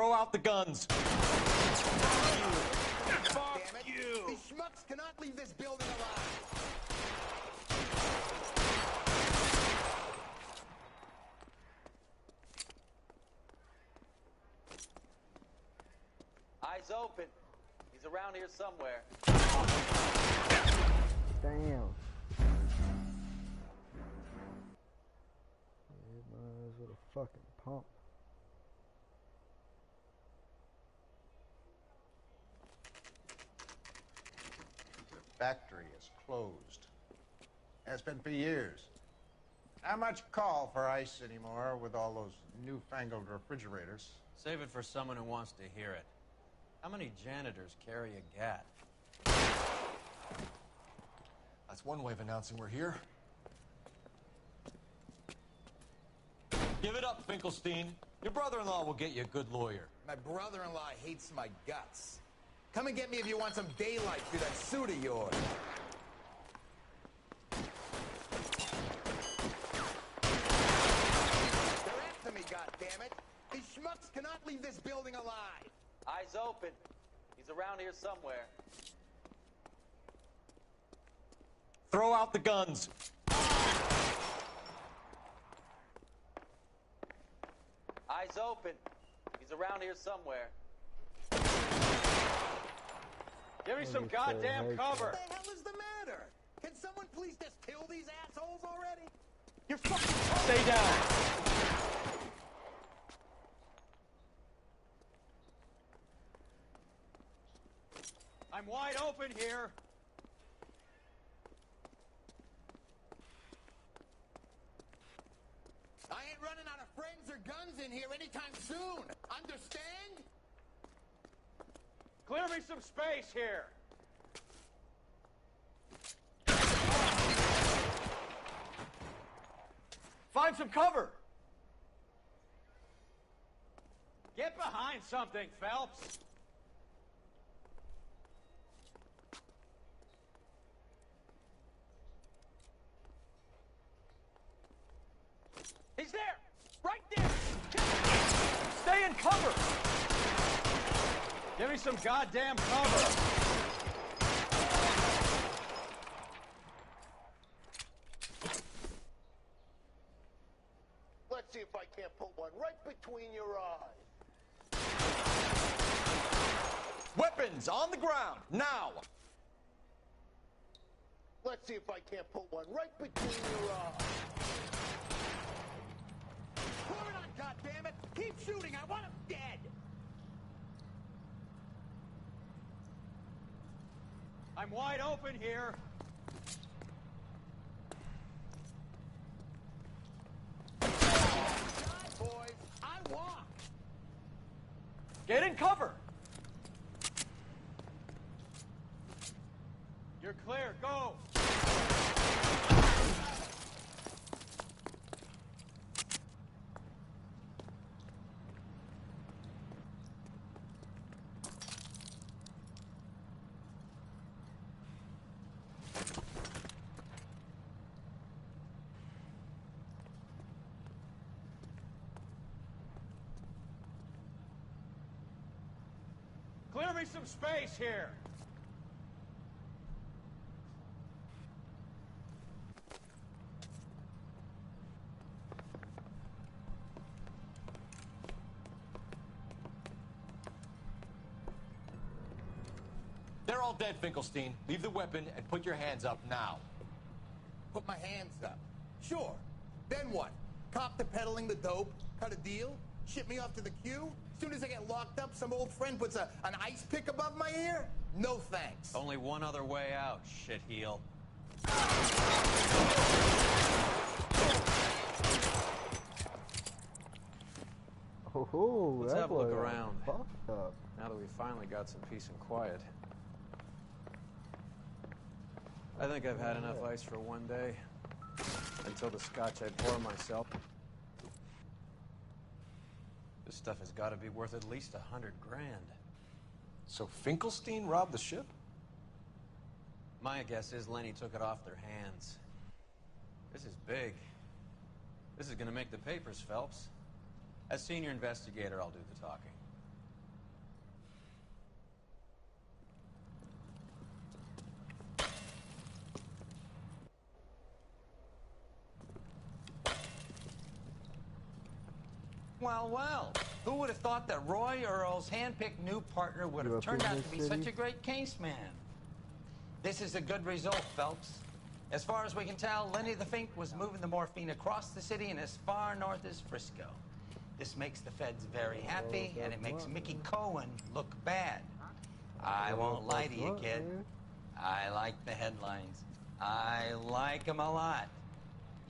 Throw out the guns. Fuck you! These schmucks cannot leave this building alive! Eyes open. He's around here somewhere. Damn. Hit my ass with a fucking pump. Factory is closed. Has been for years. Not much call for ice anymore with all those newfangled refrigerators. Save it for someone who wants to hear it. How many janitors carry a gat? That's one way of announcing we're here. Give it up, Finkelstein. Your brother-in-law will get you a good lawyer. My brother-in-law hates my guts. Come and get me if you want some daylight through that suit of yours. They're after me, goddammit! These schmucks cannot leave this building alive! Eyes open. He's around here somewhere. Throw out the guns. Eyes open. He's around here somewhere. Give me some goddamn cover. What the hell is the matter? Can someone please just kill these assholes already? You're fucking... Stay down. I'm wide open here. I ain't running out of friends or guns in here anytime soon. Understand? Clear me some space here. Find some cover. Get behind something, Phelps. He's there! Right there! Stay in cover. Give me some goddamn cover! Let's see if I can't put one right between your eyes. Weapons on the ground, now. Let's see if I can't put one right between your eyes. Pour it on, goddammit! Keep shooting! I want him dead! I'm wide open here. God, boys, I walk! Get in cover. You're clear, go! Clear me some space here. They're all dead, Finkelstein. Leave the weapon and put your hands up now. Put my hands up. Sure. Then what? Cop to peddling the dope? Cut a deal? Ship me off to the queue? Soon as I get locked up, some old friend puts an ice pick above my ear? No thanks. Only one other way out, shitheel. Oh, Let's that have a look boy around. fucked up. Now that we finally got some peace and quiet. I think I've had enough ice for one day. Until the scotch I pour myself. This stuff has got to be worth at least $100 grand. So Finkelstein robbed the ship? My guess is Lenny took it off their hands. This is big. This is gonna make the papers, Phelps. As senior investigator, I'll do the talking. well. Who would have thought that Roy Earl's hand-picked new partner would You have up turned in out this to be city? such a great case man? This is a good result, Phelps. As far as we can tell, Lenny the Fink was moving the morphine across the city and as far north as Frisco. This makes the feds very happy, and it makes Mickey Cohen look bad. I won't lie to you, kid. I like the headlines. I like them a lot.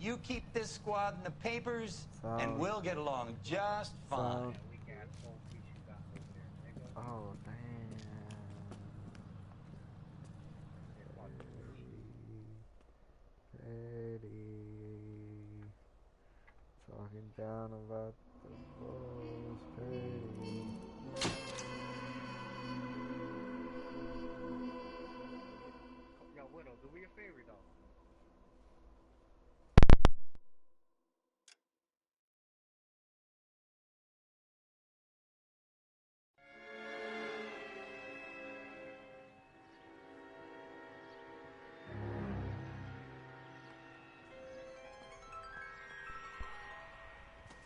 You keep this squad in the papers, and we'll get along just fine. Oh, damn. Petty. Talking down about the boys, petty. Yo, Widow, do me a favor, though.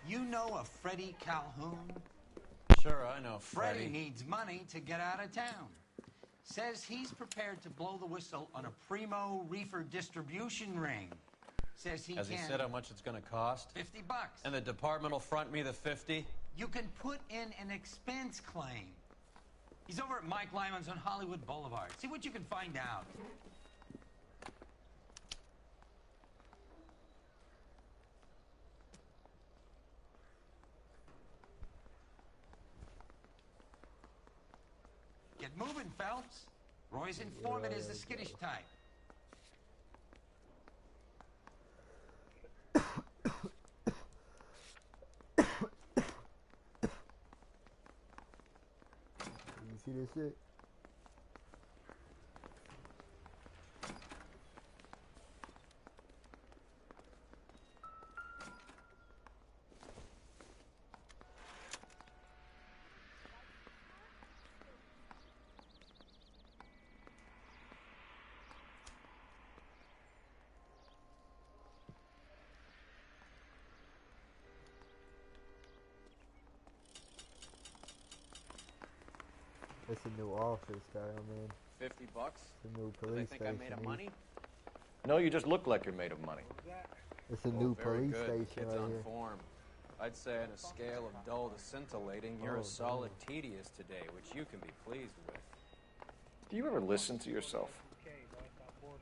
You know a Freddie Calhoun? Sure, I know Freddie Freddie. needs money to get out of town. Says he's prepared to blow the whistle on a primo reefer distribution ring. Says he Has he can... said how much it's going to cost? $50. And the department will front me the 50? You can put in an expense claim. He's over at Mike Lyman's on Hollywood Boulevard. See what you can find out. Get moving, Phelps. Roy's informant is the skittish type. You see this shit? It's a new office style, man. $50? It's a new Do they police think I station. made of here. money? No, you just look like you're made of money. It's a new Very police good. station Kid's right on here. form. I'd say on a scale of dull to scintillating, you're Oh, a solid tedious today, which you can be pleased with. Do you ever listen to yourself?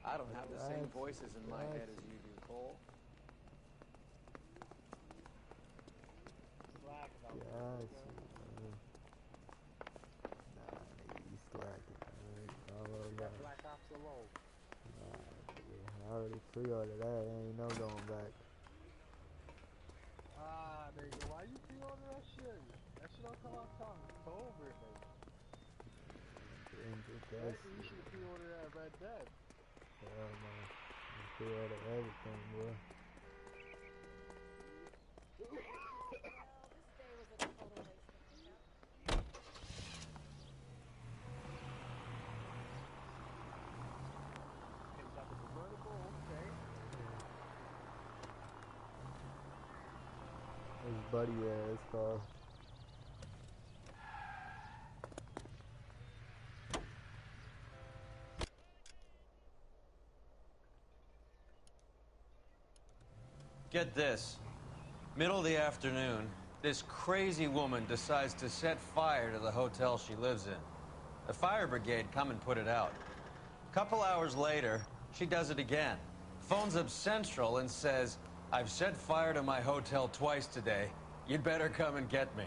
I don't have the same That's- voices in my head as you do, Cole. Yeah, I see, man. Nah, nigga, you slacking, man. All of that. Black Ops alone. Nah, nigga, I already pre-ordered that. Ain't no going back. Ah, nigga, why you pre-order that shit? That shit don't come out till October, nigga. That's, You should pre-order that Red Dead. hell no. I pre-ordered everything, boy. Okay, you got the convertible, okay. His buddy ass car. Get this. Middle of the afternoon, this crazy woman decides to set fire to the hotel she lives in. The fire brigade come and put it out. Couple hours later, she does it again. Phones up Central and says, I've set fire to my hotel twice today. You'd better come and get me.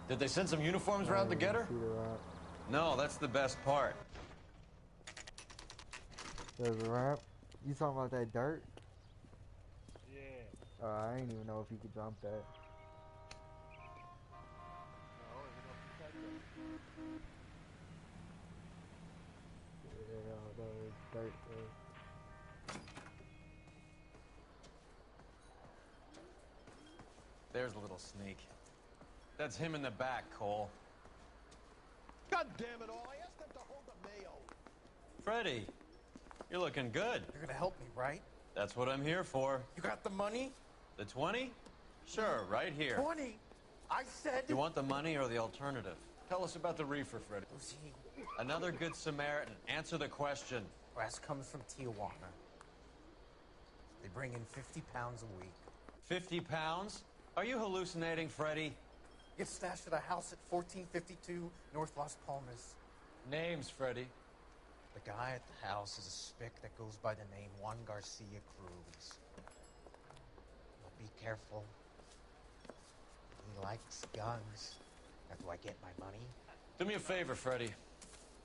Did they send some uniforms around to get her? See the ramp. No, that's the best part. There's a ramp. You talking about that dirt? Yeah. I ain't even know if you could jump that. No, you know, protect them. Yeah, that was dirt there. There's a little sneak. That's him in the back, Cole. God damn it all, I asked them to hold the mayo. Freddie, you're looking good. You're gonna help me, right? That's what I'm here for. You got the money? The 20? Sure, right here. 20? I said... You want the money or the alternative? Tell us about the reefer, Freddy. Another good Samaritan. Answer the question. Brass comes from Tijuana. They bring in 50 pounds a week. 50 pounds? Are you hallucinating, Freddy? Gets stashed at a house at 1452 North Las Palmas. Names, Freddy. The guy at the house is a spick that goes by the name Juan Garcia Cruz. But be careful. He likes guns. Now, do I get my money? Do me a favor, Freddy.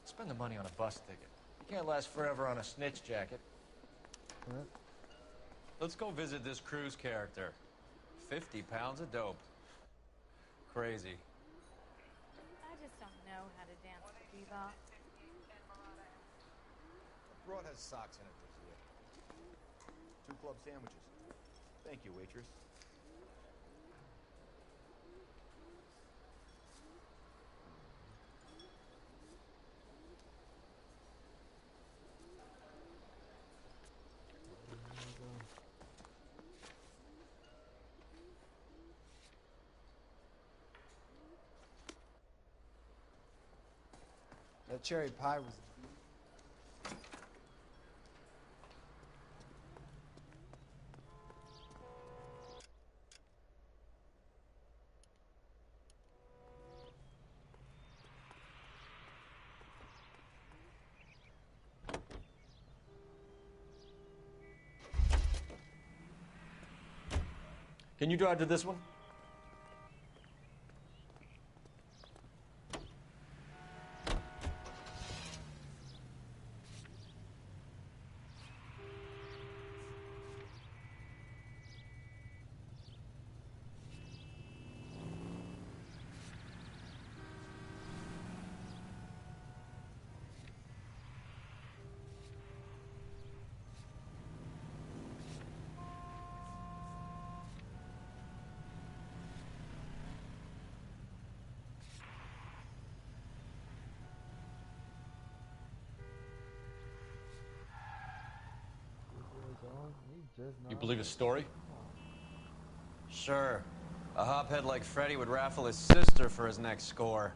Spend the money on a bus ticket. You can't last forever on a snitch jacket. Huh? Let's go visit this Cruz character. 50 pounds of dope. Crazy. I just don't know how to dance the bebop. Broad has socks in it this year. 2 club sandwiches. Thank you, waitress. That cherry pie was... Can you drive to this one? You believe his story? Sure. A hophead like Freddy would raffle his sister for his next score.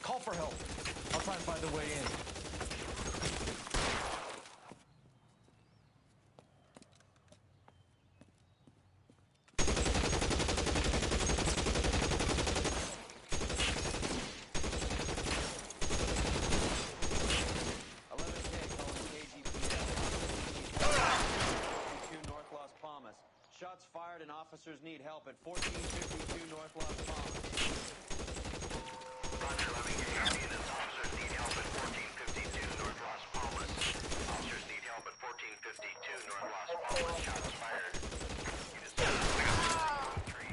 Call for help. I'll try and find a way in. Shots fired and officers need help at 1452 North Las Palmas. Roger, Lemming. Units, officers need help at 1452 North Las Palmas. Officers need help at 1452 North Las Palmas. Shots fired. Units, three.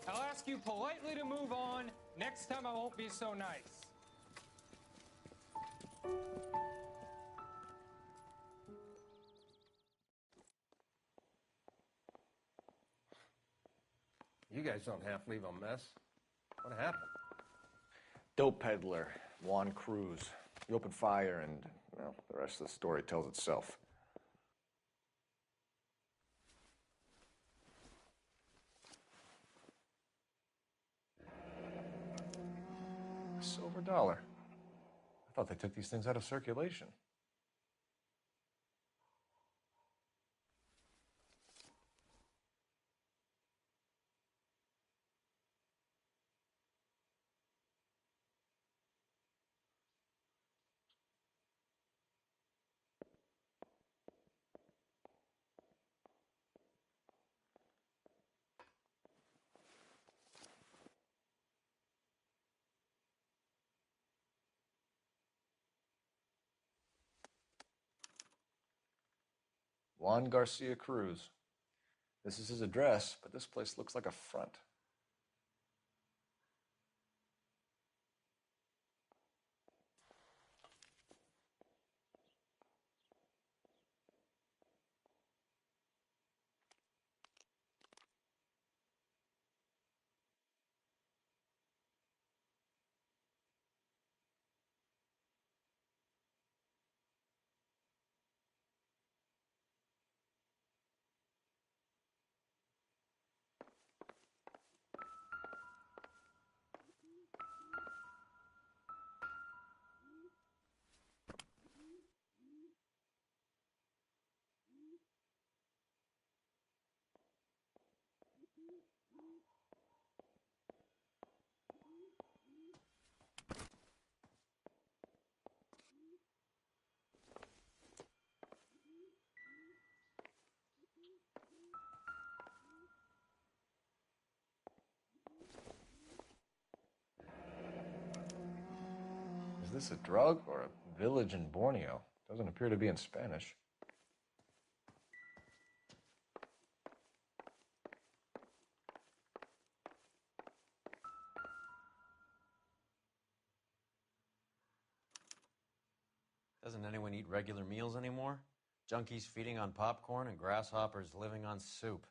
I'll ask you politely to move on. Next time I won't be so nice. You guys don't half leave a mess. What happened? Dope peddler, Juan Cruz. He opened fire and, well, the rest of the story tells itself. A silver dollar. I thought they took these things out of circulation. Juan Garcia Cruz. This is his address, but this place looks like a front. Is this a drug or a village in Borneo? Doesn't appear to be in Spanish. Doesn't anyone eat regular meals anymore? Junkies feeding on popcorn and grasshoppers living on soup.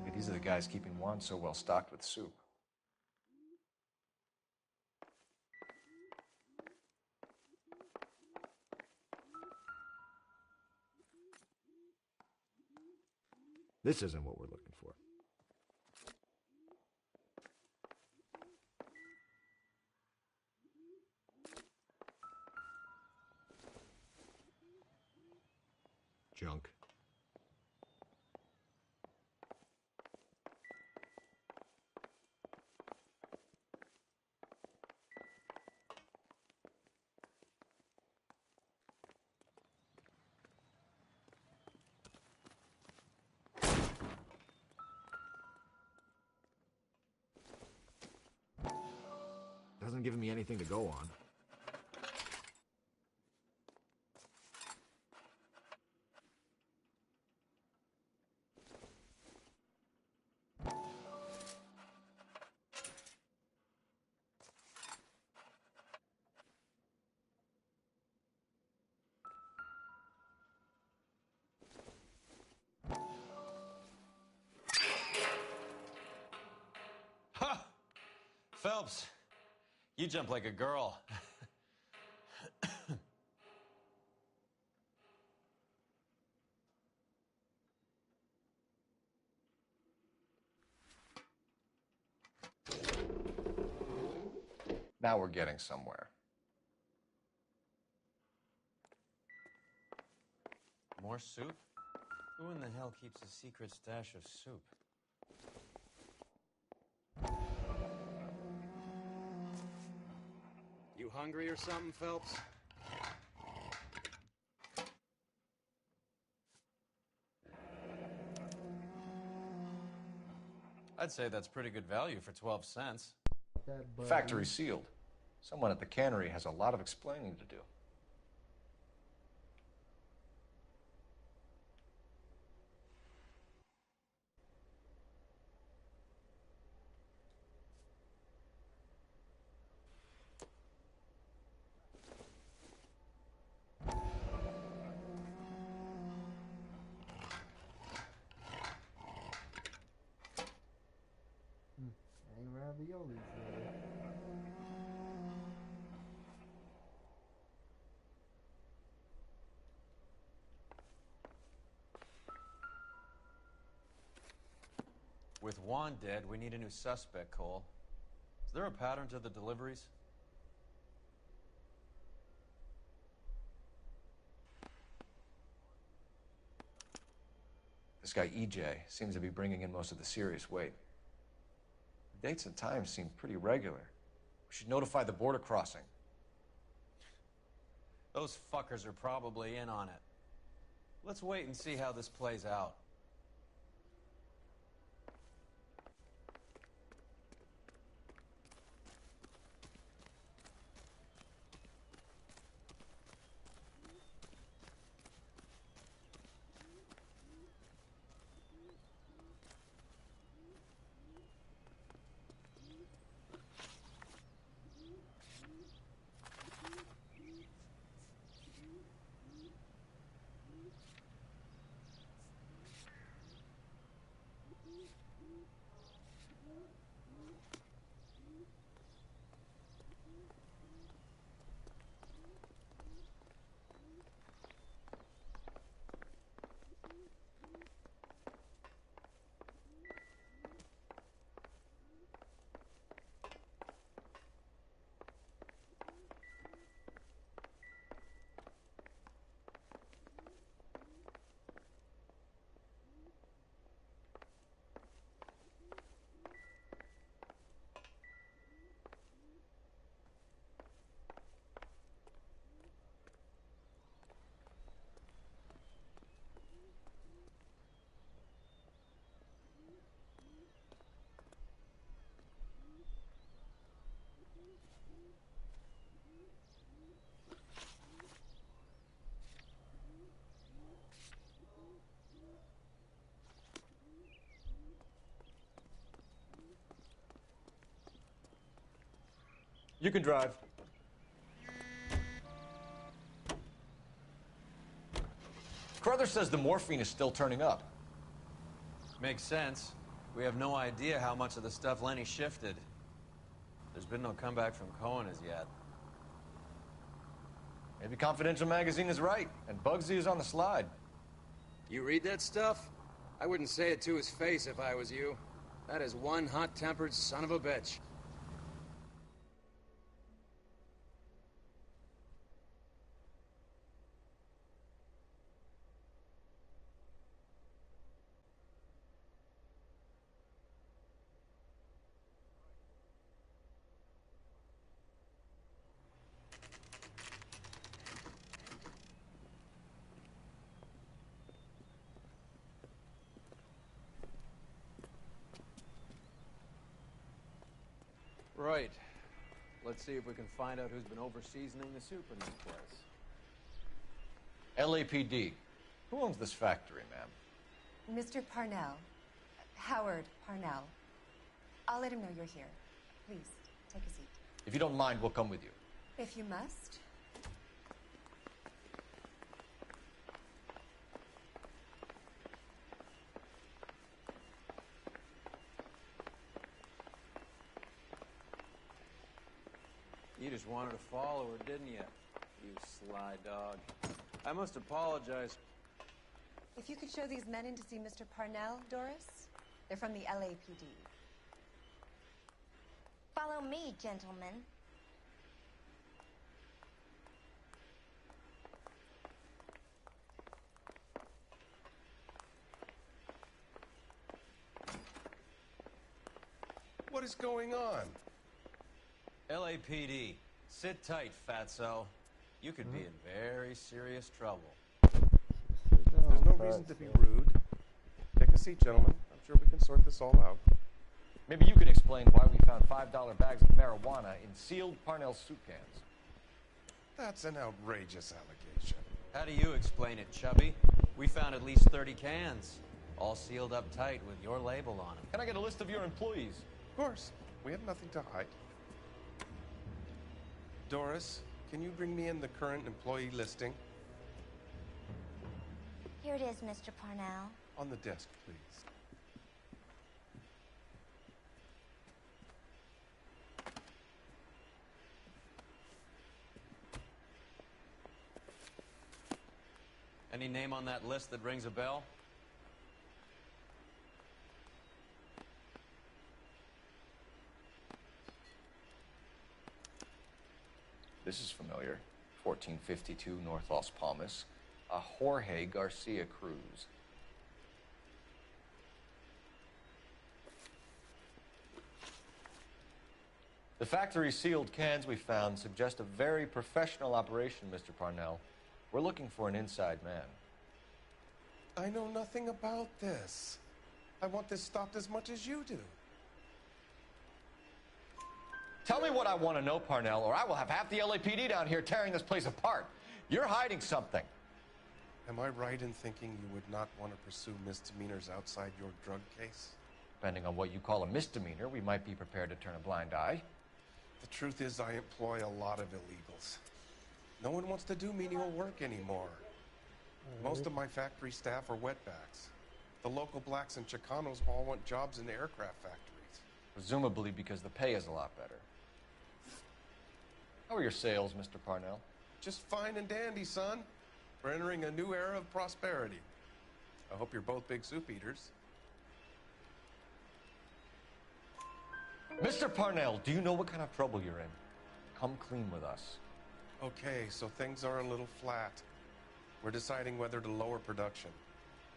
Maybe these are the guys keeping Juan so well stocked with soup. This isn't what we're looking for. Junk. Doesn't give me anything to go on. Ha! Phelps, you jump like a girl. Now we're getting somewhere. More soup? Who in the hell keeps a secret stash of soup? You hungry or something, Phelps? I'd say that's pretty good value for 12 cents. Factory sealed. Someone at the cannery has a lot of explaining to do. Ain't raviolis there. With Juan dead, we need a new suspect, Cole. Is there a pattern to the deliveries? This guy, EJ, seems to be bringing in most of the serious weight. The dates and times seem pretty regular. We should notify the border crossing. Those fuckers are probably in on it. Let's wait and see how this plays out. You can drive. Carruthers says the morphine is still turning up. Makes sense. We have no idea how much of the stuff Lenny shifted. There's been no comeback from Cohen as yet. Maybe Confidential Magazine is right, and Bugsy is on the slide. You read that stuff? I wouldn't say it to his face if I was you. That is one hot-tempered son of a bitch. Right. Let's see if we can find out who's been over-seasoning the soup in this place. LAPD. Who owns this factory, ma'am? Mr. Parnell. Howard Parnell. I'll let him know you're here. Please, take a seat. If you don't mind, we'll come with you. If you must. You just wanted to follow her, didn't you? You sly dog. I must apologize. If you could show these men in to see Mr. Parnell, Doris. They're from the LAPD. Follow me, gentlemen. What is going on? LAPD, sit tight, fatso. You could be in very serious trouble. There's no reason to be rude. Take a seat, gentlemen. I'm sure we can sort this all out. Maybe you can explain why we found $5 bags of marijuana in sealed Parnell soup cans. That's an outrageous allegation. How do you explain it, Chubby? We found at least 30 cans, all sealed up tight with your label on them. Can I get a list of your employees? Of course. We have nothing to hide. Doris, can you bring me in the current employee listing? Here it is, Mr. Parnell. On the desk, please. Any name on that list that rings a bell? This is familiar. 1452 North Las Palmas. A Jorge Garcia Cruz. The factory sealed cans we found suggest a very professional operation, Mr. Parnell. We're looking for an inside man. I know nothing about this. I want this stopped as much as you do. Tell me what I want to know, Parnell, or I will have half the LAPD down here tearing this place apart. You're hiding something. Am I right in thinking you would not want to pursue misdemeanors outside your drug case? Depending on what you call a misdemeanor, we might be prepared to turn a blind eye. The truth is, I employ a lot of illegals. No one wants to do menial work anymore. Most of my factory staff are wetbacks. The local blacks and Chicanos all want jobs in aircraft factories. Presumably because the pay is a lot better. How are your sales, Mr. Parnell? Just fine and dandy, son. We're entering a new era of prosperity. I hope you're both big soup eaters. Mr. Parnell, do you know what kind of trouble you're in? Come clean with us. Okay, so things are a little flat. We're deciding whether to lower production.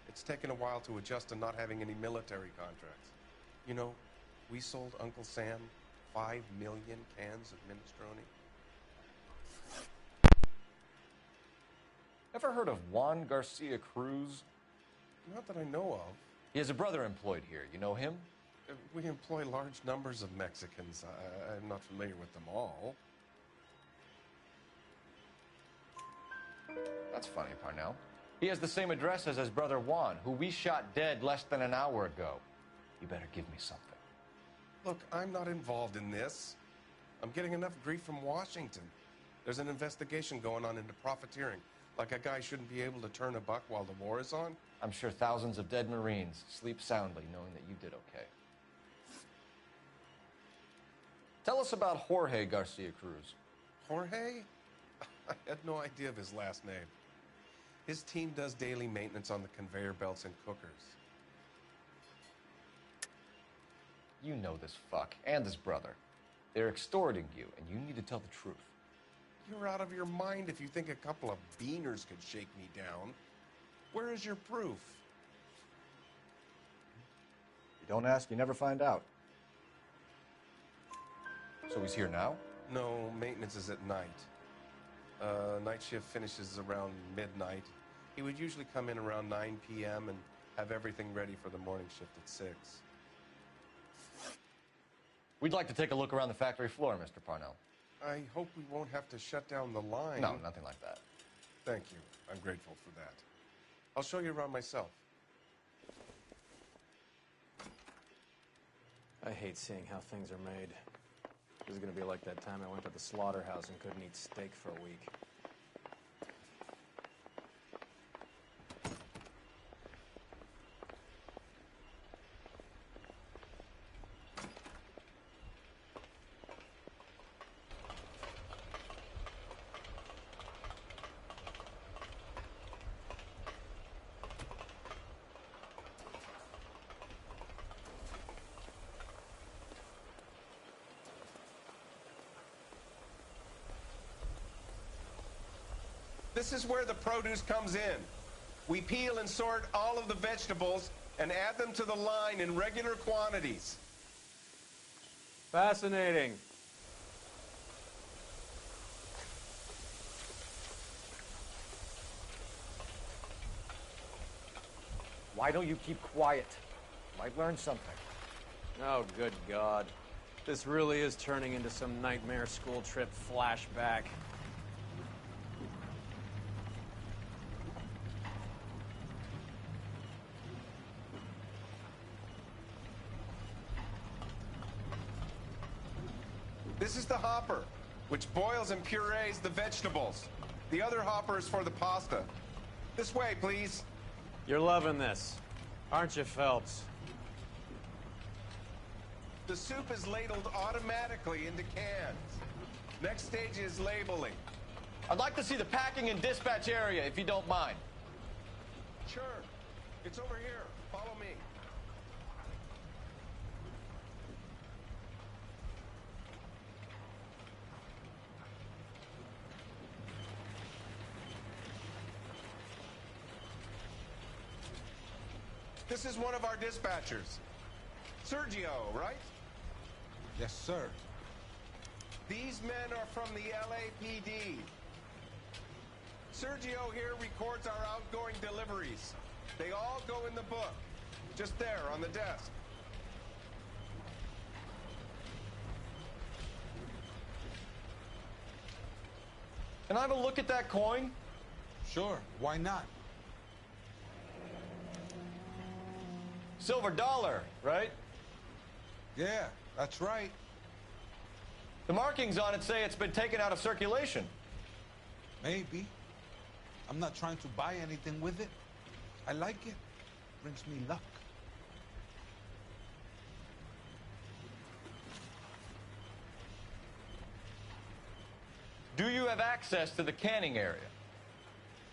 It's taken a while to adjust to not having any military contracts. You know, we sold Uncle Sam 5 million cans of minestrone. Ever heard of Juan Garcia Cruz? Not that I know of. He has a brother employed here. You know him? We employ large numbers of Mexicans. I'm not familiar with them all. That's funny, Parnell. He has the same address as his brother Juan, who we shot dead less than an hour ago. You better give me something. Look, I'm not involved in this. I'm getting enough grief from Washington. There's an investigation going on into profiteering. Like a guy shouldn't be able to turn a buck while the war is on. I'm sure thousands of dead Marines sleep soundly knowing that you did okay. Tell us about Jorge Garcia Cruz. Jorge? I had no idea of his last name. His team does daily maintenance on the conveyor belts and cookers. You know this fuck and his brother. They're extorting you, and you need to tell the truth. You're out of your mind if you think a couple of beaners could shake me down. Where is your proof? You don't ask, you never find out. So he's here now? No, maintenance is at night. Night shift finishes around midnight. He would usually come in around 9 p.m. and have everything ready for the morning shift at 6. We'd like to take a look around the factory floor, Mr. Parnell. I hope we won't have to shut down the line. No, nothing like that. Thank you. I'm grateful for that. I'll show you around myself. I hate seeing how things are made. This is going to be like that time I went to the slaughterhouse and couldn't eat steak for a week. This is where the produce comes in. We peel and sort all of the vegetables and add them to the line in regular quantities. Fascinating. Why don't you keep quiet? Might learn something. Oh, good God. This really is turning into some nightmare school trip flashback. This is the hopper, which boils and purees the vegetables. The other hopper is for the pasta. This way, please. You're loving this, aren't you, Phelps? The soup is ladled automatically into cans. Next stage is labeling. I'd like to see the packing and dispatch area, if you don't mind. Sure. It's over here. Follow me. This is one of our dispatchers. Sergio, right? Yes, sir. These men are from the LAPD. Sergio here records our outgoing deliveries. They all go in the book. Just there on the desk. Can I have a look at that coin? Sure, why not? Silver dollar, right? Yeah, that's right. The markings on it say it's been taken out of circulation. Maybe. I'm not trying to buy anything with it. I like it. Brings me luck. Do you have access to the canning area?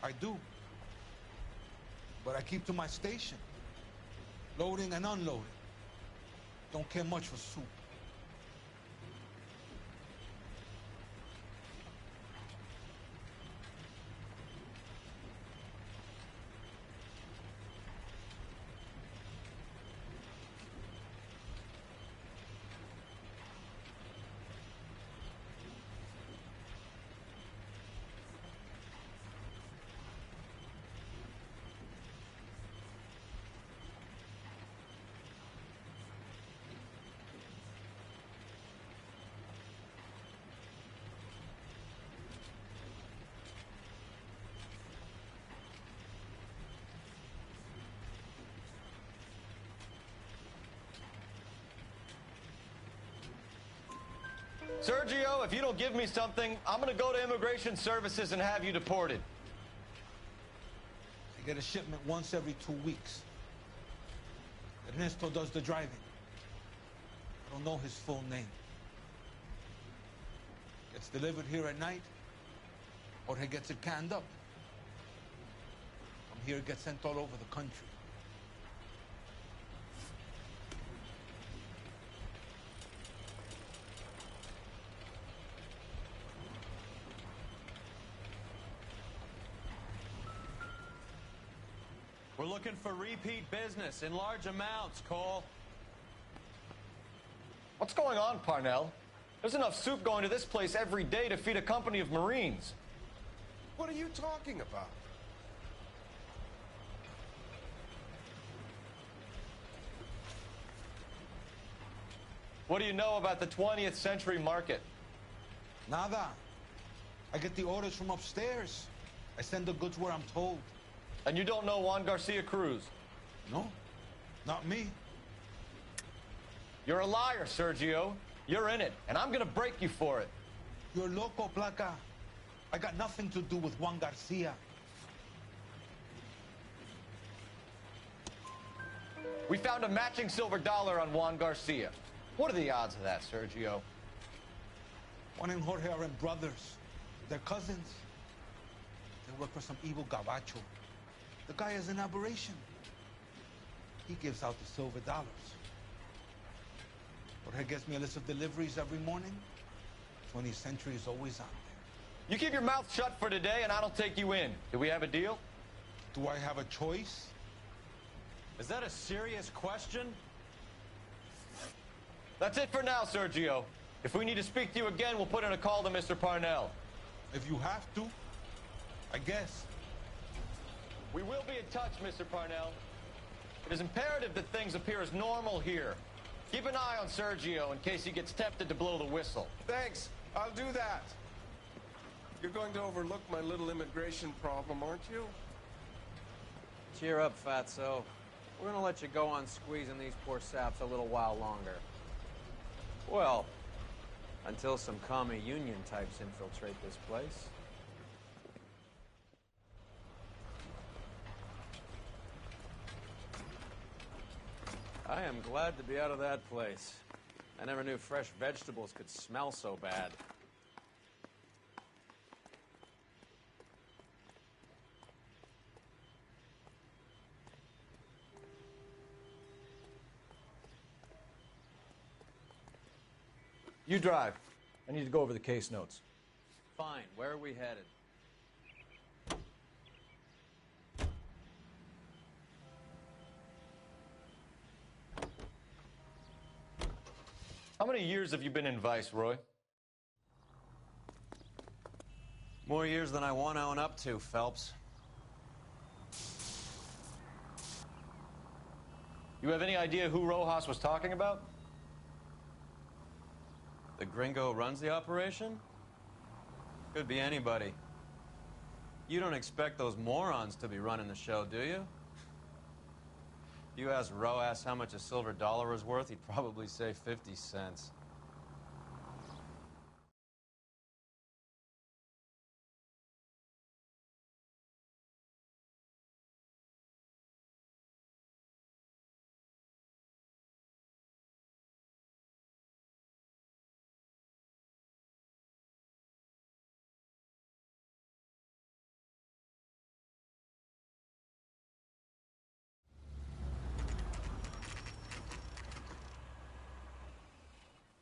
I do. But I keep to my station. Loading and unloading. Don't care much for soup. Sergio, if you don't give me something, I'm gonna go to Immigration Services and have you deported. I get a shipment once every 2 weeks. Ernesto does the driving. I don't know his full name. Gets delivered here at night, or he gets it canned up. From here, it gets sent all over the country. We're looking for repeat business in large amounts, Cole. What's going on, Parnell? There's enough soup going to this place every day to feed a company of Marines. What are you talking about? What do you know about the 20th century market? Nada. I get the orders from upstairs. I send the goods where I'm told. And you don't know Juan Garcia Cruz? No, not me. You're a liar, Sergio. You're in it, and I'm gonna break you for it. You're loco, Placa. I got nothing to do with Juan Garcia. We found a matching silver dollar on Juan Garcia. What are the odds of that, Sergio? Juan and Jorge are brothers. They're cousins. They work for some evil gabacho. The guy is an aberration. He gives out the silver dollars. Jorge gets me a list of deliveries every morning. 20th Century is always on there. You keep your mouth shut for today, and I don't take you in. Do we have a deal? Do I have a choice? Is that a serious question? That's it for now, Sergio. If we need to speak to you again, we'll put in a call to Mr. Parnell. If you have to, I guess. We will be in touch, Mr. Parnell. It is imperative that things appear as normal here. Keep an eye on Sergio in case he gets tempted to blow the whistle. Thanks. I'll do that. You're going to overlook my little immigration problem, aren't you? Cheer up, Fatso. We're gonna let you go on squeezing these poor saps a little while longer. Well, until some commie union types infiltrate this place. I am glad to be out of that place. I never knew fresh vegetables could smell so bad. You drive. I need to go over the case notes. Fine, where are we headed? How many years have you been in Vice, Roy? More years than I want to own up to, Phelps. You have any idea who Rojas was talking about? The gringo runs the operation? Could be anybody. You don't expect those morons to be running the show, do you? If you asked Rojas how much a silver dollar was worth, he'd probably say 50 cents.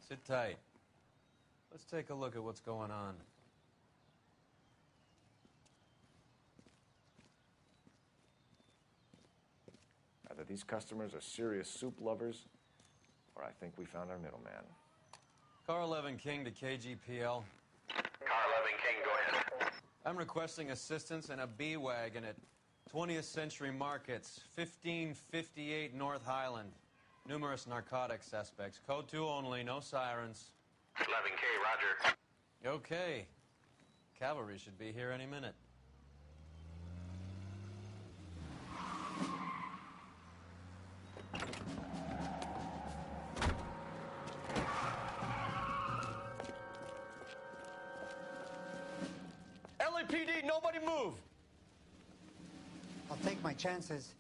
Sit tight. Let's take a look at what's going on. Either these customers are serious soup lovers, or I think we found our middleman. Car 11 King to KGPL. Car 11 King, go ahead. I'm requesting assistance in a B-Wagon at 20th Century Markets, 1558 North Highland. Numerous narcotic suspects. Code 2 only, no sirens. 11K, roger. Okay. Cavalry should be here any minute. LAPD, nobody move! I'll take my chances.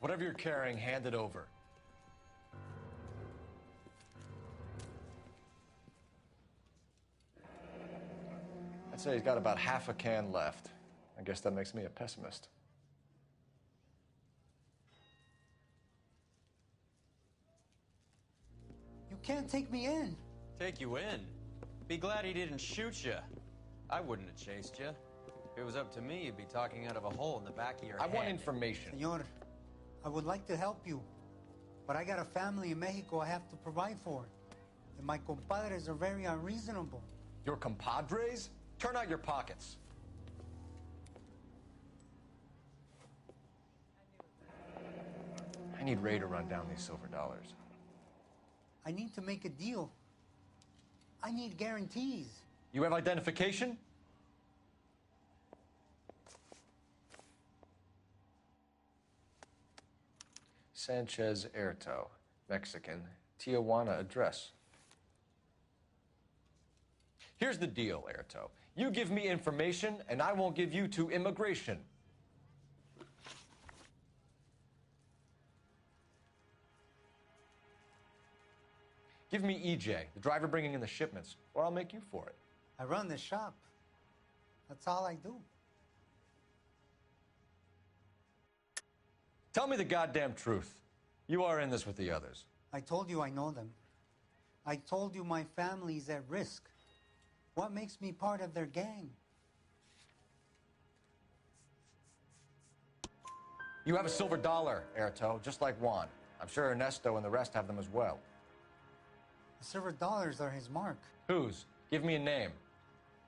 Whatever you're carrying, hand it over. I'd say he's got about half a can left. I guess that makes me a pessimist. You can't take me in. Take you in? Be glad he didn't shoot you. I wouldn't have chased you. If it was up to me, you'd be talking out of a hole in the back of your head. I want information. Senor, I would like to help you, but I got a family in Mexico I have to provide for. And my compadres are very unreasonable. Your compadres? Turn out your pockets. I need Ray to run down these silver dollars. I need to make a deal. I need guarantees. You have identification? Sanchez Erto, Mexican, Tijuana address. Here's the deal, Erto. You give me information, and I won't give you to immigration. Give me EJ, the driver bringing in the shipments, or I'll make you for it. I run the shop. That's all I do. Tell me the goddamn truth. You are in this with the others. I told you I know them. I told you my family's at risk. What makes me part of their gang? You have a silver dollar, Erto, just like Juan. I'm sure Ernesto and the rest have them as well. The silver dollars are his mark. Whose? Give me a name.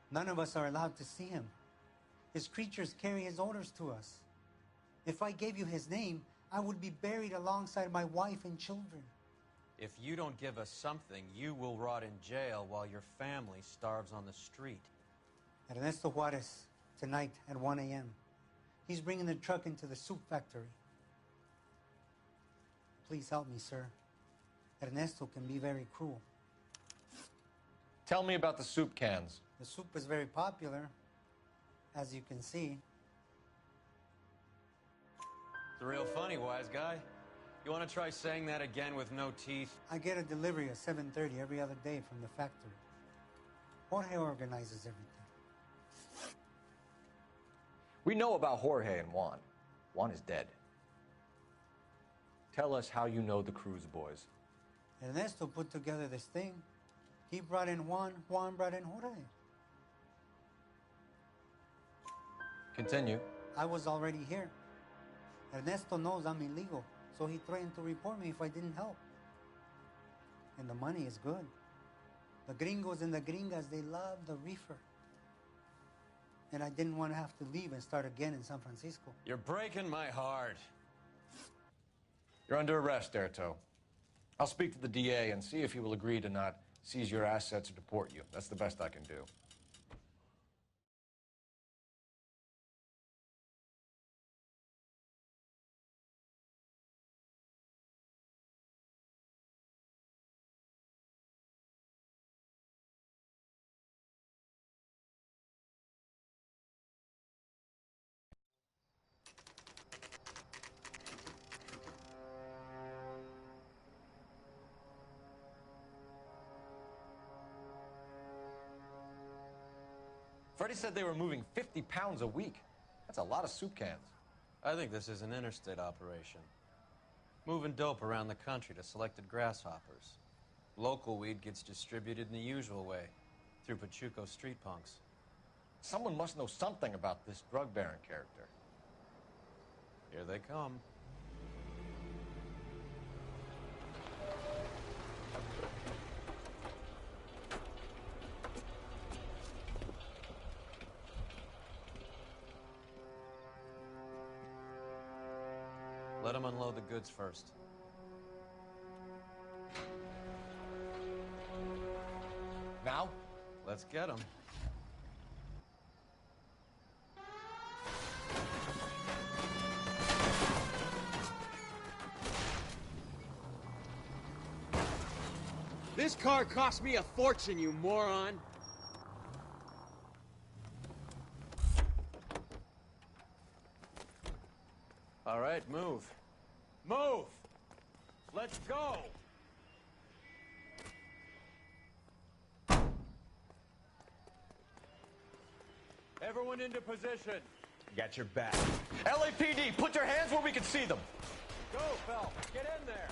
None of us are allowed to see him. His creatures carry his orders to us. If I gave you his name, I would be buried alongside my wife and children. If you don't give us something, you will rot in jail while your family starves on the street. Ernesto Juarez, tonight at 1 a.m. He's bringing the truck into the soup factory. Please help me, sir. Ernesto can be very cruel. Tell me about the soup cans. The soup is very popular, as you can see. It's real funny, wise guy. You want to try saying that again with no teeth? I get a delivery at 7:30 every other day from the factory. Jorge organizes everything. We know about Jorge and Juan. Juan is dead. Tell us how you know the Cruz boys. Ernesto put together this thing. He brought in Juan, Juan brought in Jorge. Continue. I was already here. Ernesto knows I'm illegal, so he threatened to report me if I didn't help. And the money is good. The gringos and the gringas, they love the reefer. And I didn't want to have to leave and start again in San Francisco. You're breaking my heart. You're under arrest, Erto. I'll speak to the DA and see if he will agree to not seize your assets or deport you. That's the best I can do. Freddie said they were moving 50 pounds a week. That's a lot of soup cans. I think this is an interstate operation. Moving dope around the country to selected grasshoppers. Local weed gets distributed in the usual way, through Pachuco street punks. Someone must know something about this drug baron character. Here they come. Let them unload the goods first. Now? Let's get them. This car cost me a fortune, you moron! All right, move. Move! Let's go! Everyone into position. Got your back. LAPD, put your hands where we can see them. Go, Phelps. Get in there.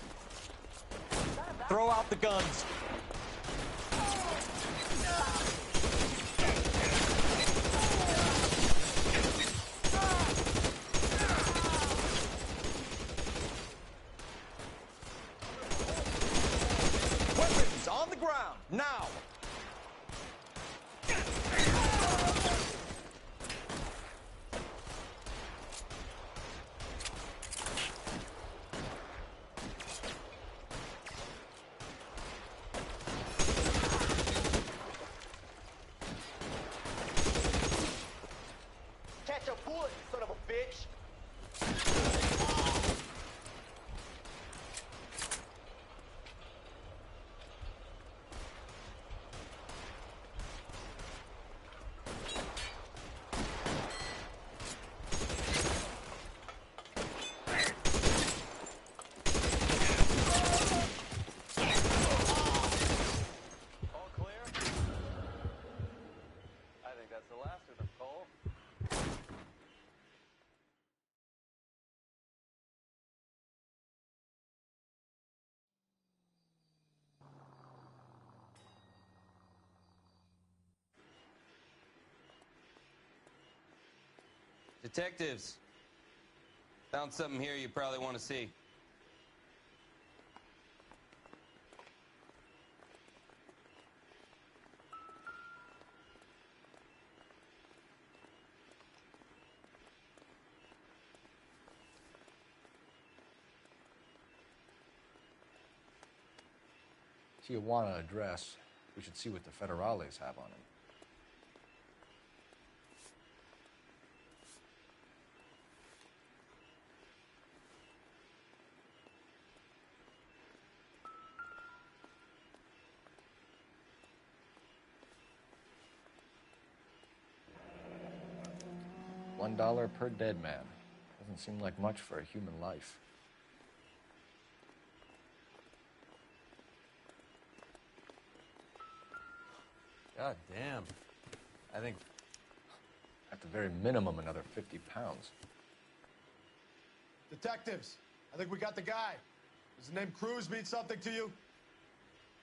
Throw out the guns. Weapons on the ground, now! Catch a bullet, you son of a bitch! All clear? I think that's the last of them, Cole. Detectives, found something here you probably want to see. Tijuana address. We should see what the federales have on him. $1 per dead man. Doesn't seem like much for a human life. God damn. I think... At the very minimum, another 50 pounds. Detectives, I think we got the guy. Does the name Cruz mean something to you?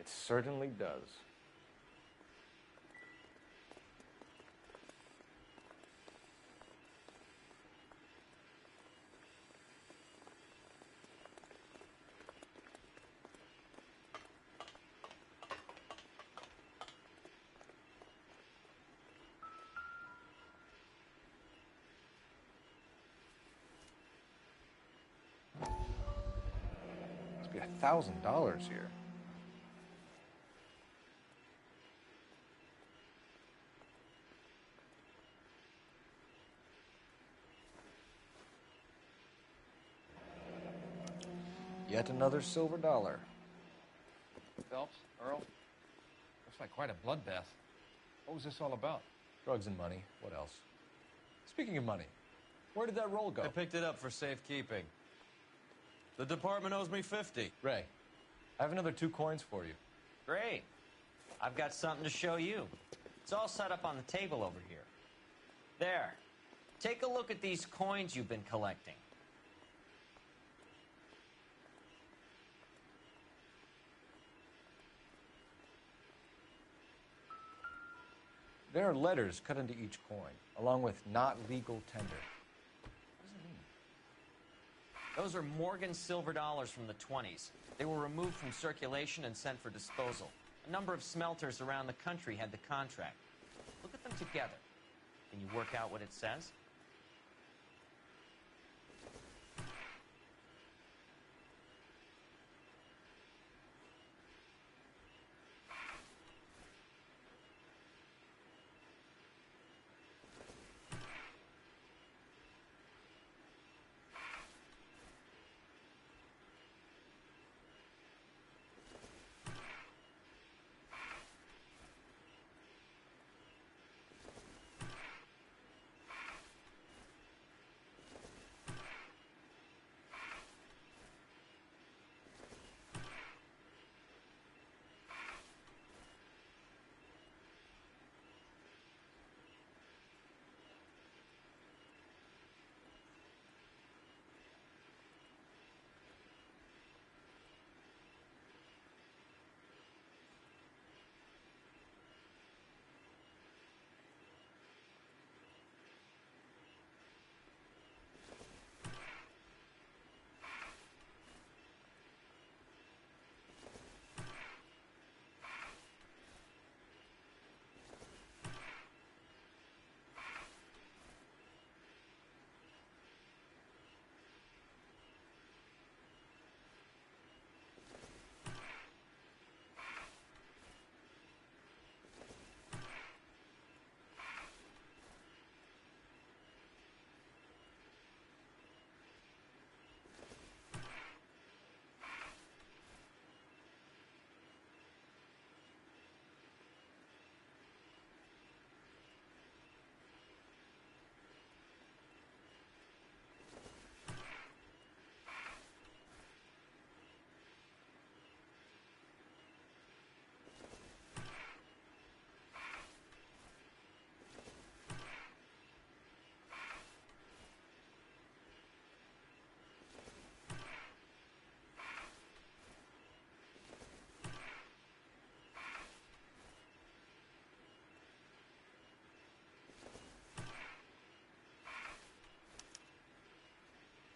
It certainly does. Must be $1,000 here. Yet another silver dollar. Phelps, Earl, looks like quite a bloodbath. What was this all about? Drugs and money. What else? Speaking of money, where did that roll go? I picked it up for safekeeping. The department owes me 50. Ray, I have another 2 coins for you. Great. I've got something to show you. It's all set up on the table over here. There. Take a look at these coins you've been collecting. There are letters cut into each coin, along with not legal tender. What does it mean? Those are Morgan silver dollars from the 20s. They were removed from circulation and sent for disposal. A number of smelters around the country had the contract. Look at them together. Can you work out what it says?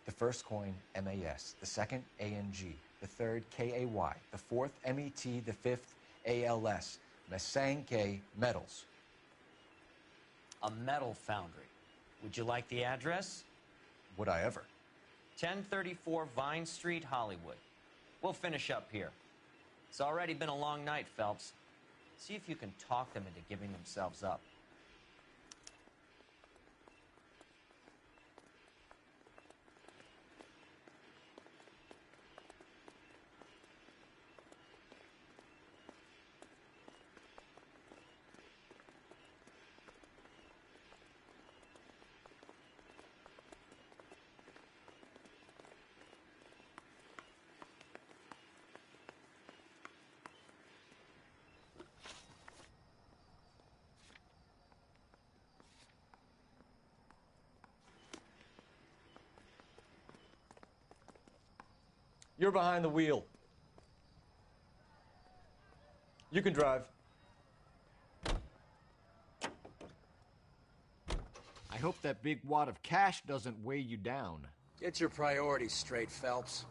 The first coin, MAS. The second, ANG. The third, KAY. The fourth, MET. The fifth, ALS. Masanke Metals. A metal foundry. Would you like the address? Would I ever? 1034 Vine Street, Hollywood. We'll finish up here. It's already been a long night, Phelps. See if you can talk them into giving themselves up. You're behind the wheel. You can drive. I hope that big wad of cash doesn't weigh you down. Get your priorities straight, Phelps.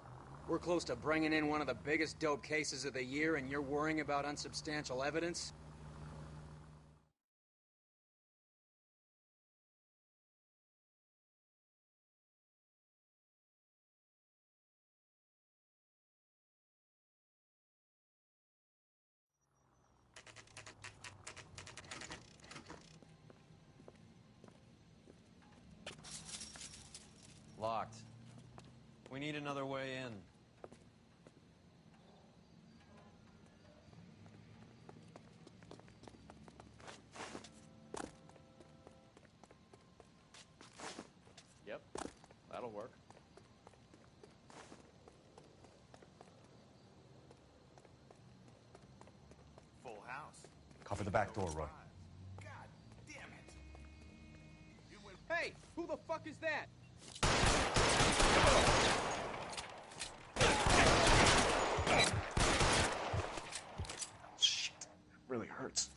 We're close to bringing in one of the biggest dope cases of the year, and you're worrying about unsubstantial evidence? Locked. We need another way in. Yep, that'll work. Full house. Cover the back door, Roy. Hey, who the fuck is that? Shit, really hurts.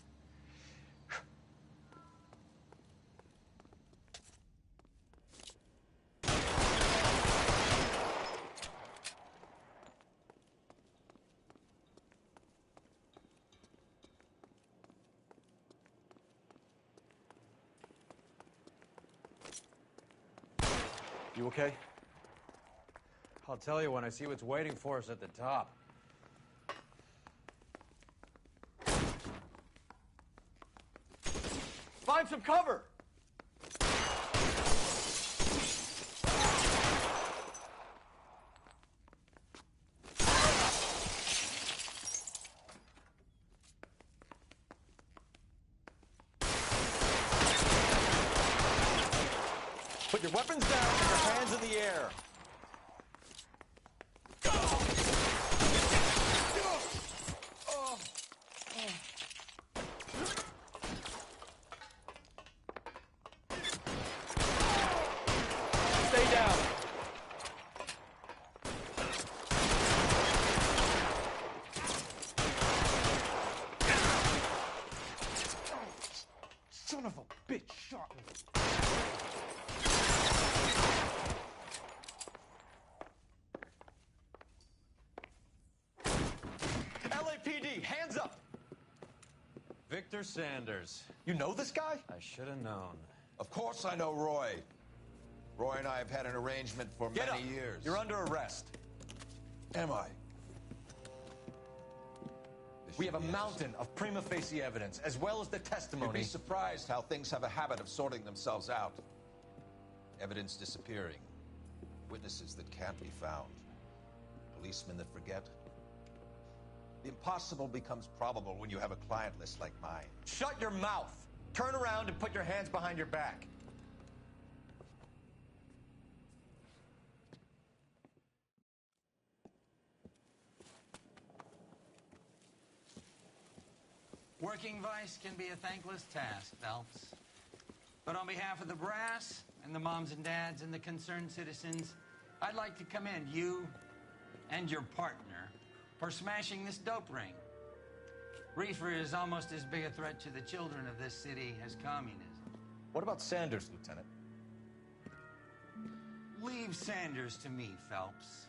You okay? I'll tell you when I see what's waiting for us at the top. Find some cover! Put your weapons down and your hands in the air. Stay down. Son of a bitch shot me. LAPD, hands up! Victor Sanders. You know this guy? I should have known. Of course I know Roy. Roy and I have had an arrangement for Get many up. years. You're under arrest. Am I? We have a mountain of prima facie evidence, as well as the You'd testimony. be surprised how things have a habit of sorting themselves out. Evidence disappearing. Witnesses that can't be found. Policemen that forget. The impossible becomes probable when you have a client list like mine. Shut your mouth! Turn around and put your hands behind your back. Working vice can be a thankless task, Phelps. But on behalf of the brass and the moms and dads and the concerned citizens, I'd like to commend you and your partner for smashing this dope ring. Reefer is almost as big a threat to the children of this city as communism. What about Sanders, Lieutenant? Leave Sanders to me, Phelps.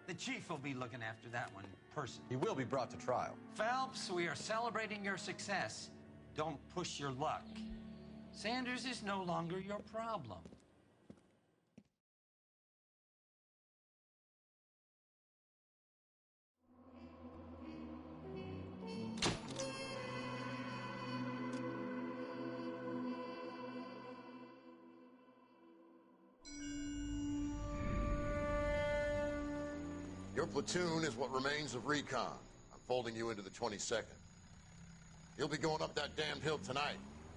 The chief will be looking after that one personally. He will be brought to trial. Phelps, we are celebrating your success. Don't push your luck. Sanders is no longer your problem. Your platoon is what remains of recon. I'm folding you into the 22nd. You'll be going up that damned hill tonight.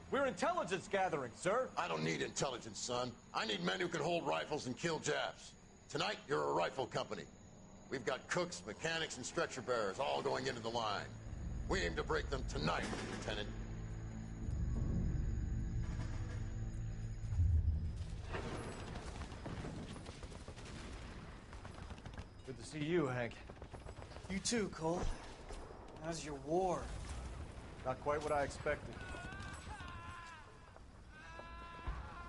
We're intelligence gathering, sir. I don't need intelligence, son. I need men who can hold rifles and kill Japs. Tonight, you're a rifle company. We've got cooks, mechanics, and stretcher bearers all going into the line. We aim to break them tonight, Lieutenant. Good to to see you, Hank. You too, Cole. How's your war? Not quite what I expected.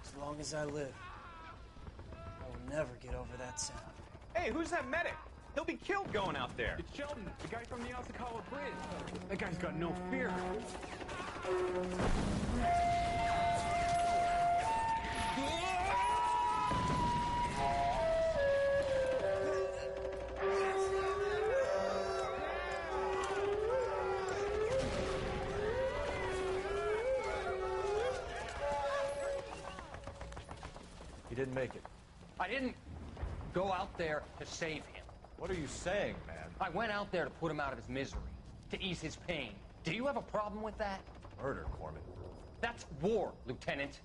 As long as I live, I will never get over that sound. Hey, who's that medic? He'll be killed going out there. It's Sheldon, the guy from the Asakawa Bridge. That guy's got no fear. He didn't make it. I didn't go out there to save him. What are you saying, man? I went out there to put him out of his misery, to ease his pain. Do you have a problem with that? Murder, Corman. That's war, Lieutenant.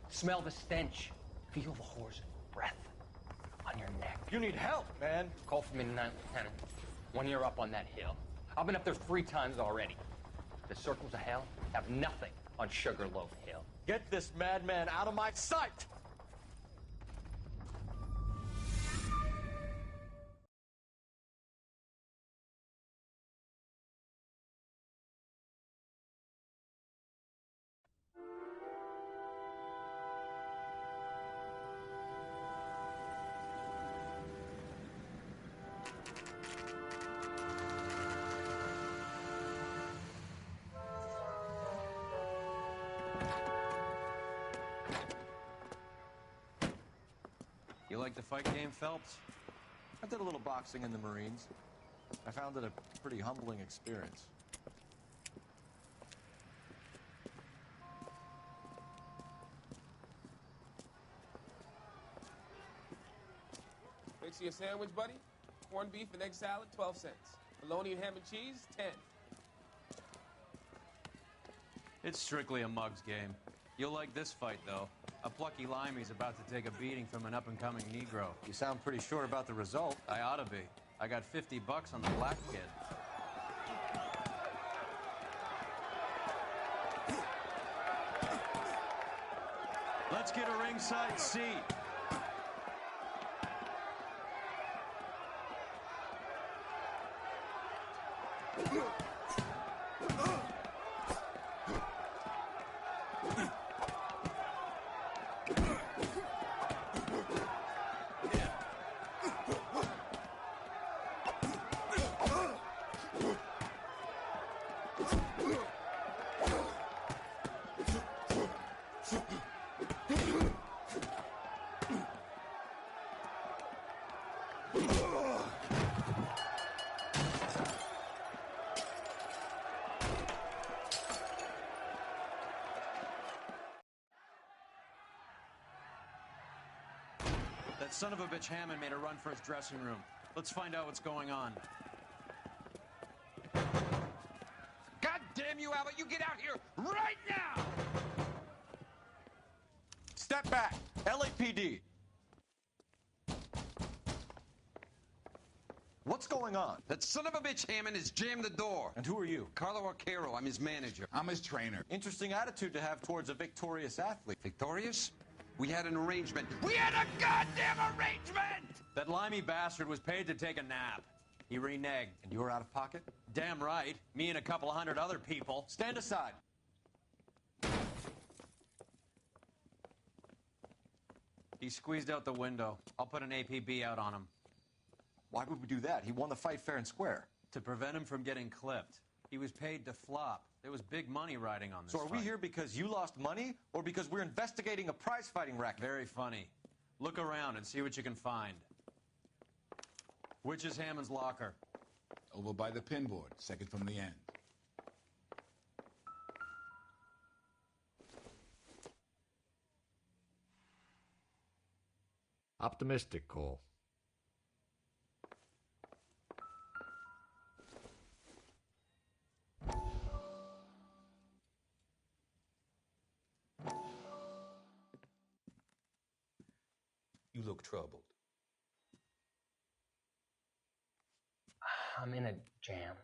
Smell the stench. Feel the horse's breath on your neck. You need help, man. Call for me tonight, Lieutenant. When you're up on that hill. I've been up there 3 times already. The circles of hell have nothing on Sugarloaf Hill. Get this madman out of my sight! You like the fight game, Phelps? I did a little boxing in the Marines. I found it a pretty humbling experience. Makes you a sandwich, buddy? Corned beef and egg salad, 12 cents. Bologna and ham and cheese, 10. It's strictly a mug's game. You'll like this fight, though. A plucky limey's about to take a beating from an up-and-coming Negro. You sound pretty sure about the result. I ought to be. I got $50 on the black kid. Let's get a ringside seat. That son of a bitch Hammond made a run for his dressing room. Let's find out what's going on. God damn you, Albert! You get out here right now! Step back! LAPD! What's going on? That son of a bitch Hammond has jammed the door. And who are you? Carlo Arcaro. I'm his manager. I'm his trainer. Interesting attitude to have towards a victorious athlete. Victorious? We had an arrangement. We had a goddamn arrangement! That limey bastard was paid to take a nap. He reneged. And you were out of pocket? Damn right. Me and a couple hundred other people. Stand aside. He squeezed out the window. I'll put an APB out on him. Why would we do that? He won the fight fair and square. To prevent him from getting clipped. He was paid to flop. There was big money riding on this So are we fight. here because you lost money, or because we're investigating a prize-fighting racket? Very funny. Look around and see what you can find. Which is Hammond's locker? Over by the pinboard, second from the end. Optimistic, Cole. You look troubled. I'm in a jam,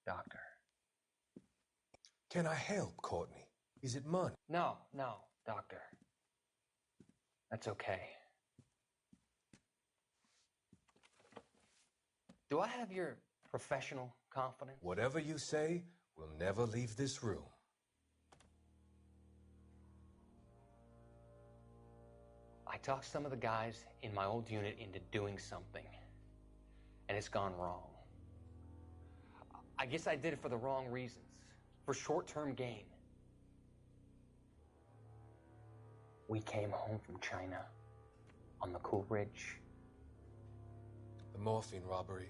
Doctor. Can I help, Courtney? Is it money? No, Doctor. That's okay. Do I have your professional confidence? Whatever you say, we'll never leave this room. I talked some of the guys in my old unit into doing something, and it's gone wrong. I guess I did it for the wrong reasons, for short-term gain. We came home from China on the Cool Ridge. The morphine robbery.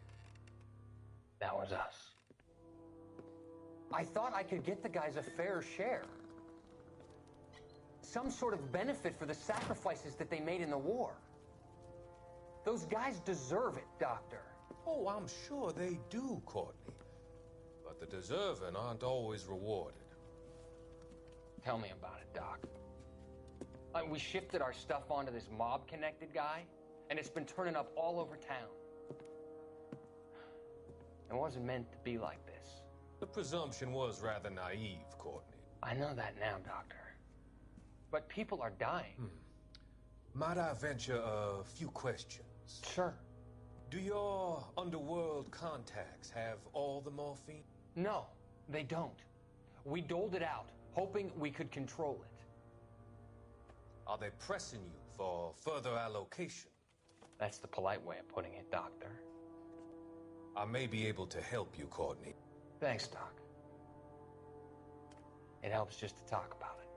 That was us. I thought I could get the guys a fair share. Some sort of benefit for the sacrifices that they made in the war. Those guys deserve it, Doctor. Oh, I'm sure they do, Courtney. But the deserving aren't always rewarded. Tell me about it, Doc. We shifted our stuff onto this mob-connected guy, and it's been turning up all over town. It wasn't meant to be like this. The presumption was rather naive, Courtney. I know that now, Doctor. But people are dying. Might I venture a few questions? Sure. Do your underworld contacts have all the morphine? No, they don't. We doled it out, hoping we could control it. Are they pressing you for further allocation? That's the polite way of putting it, Doctor. I may be able to help you, Courtney. Thanks, Doc. It helps just to talk about it.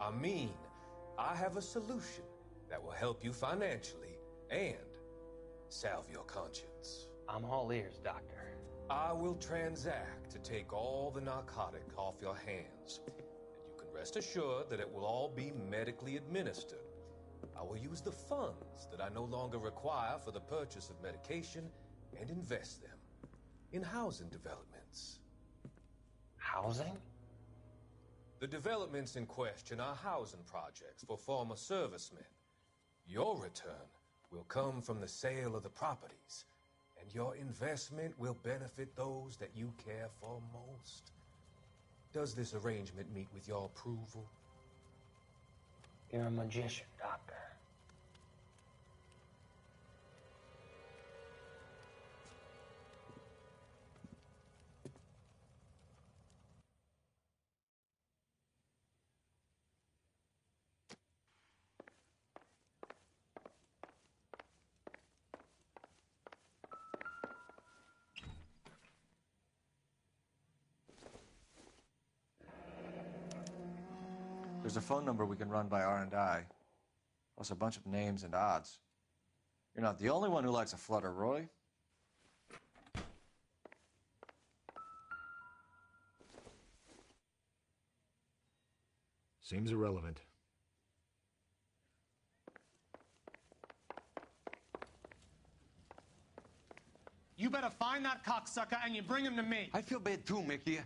I mean, I have a solution that will help you financially and salve your conscience. I'm all ears, Doctor. I will transact to take all the narcotic off your hands. And you can rest assured that it will all be medically administered. I will use the funds that I no longer require for the purchase of medication and invest them in housing developments. Housing? The developments in question are housing projects for former servicemen. Your return will come from the sale of the properties, and your investment will benefit those that you care for most. Does this arrangement meet with your approval? You're a magician, Doctor. There's a phone number we can run by R&I, plus a bunch of names and odds. You're not the only one who likes a flutter, Roy. Seems irrelevant. You better find that cocksucker and you bring him to me. I feel bad too, Mickey.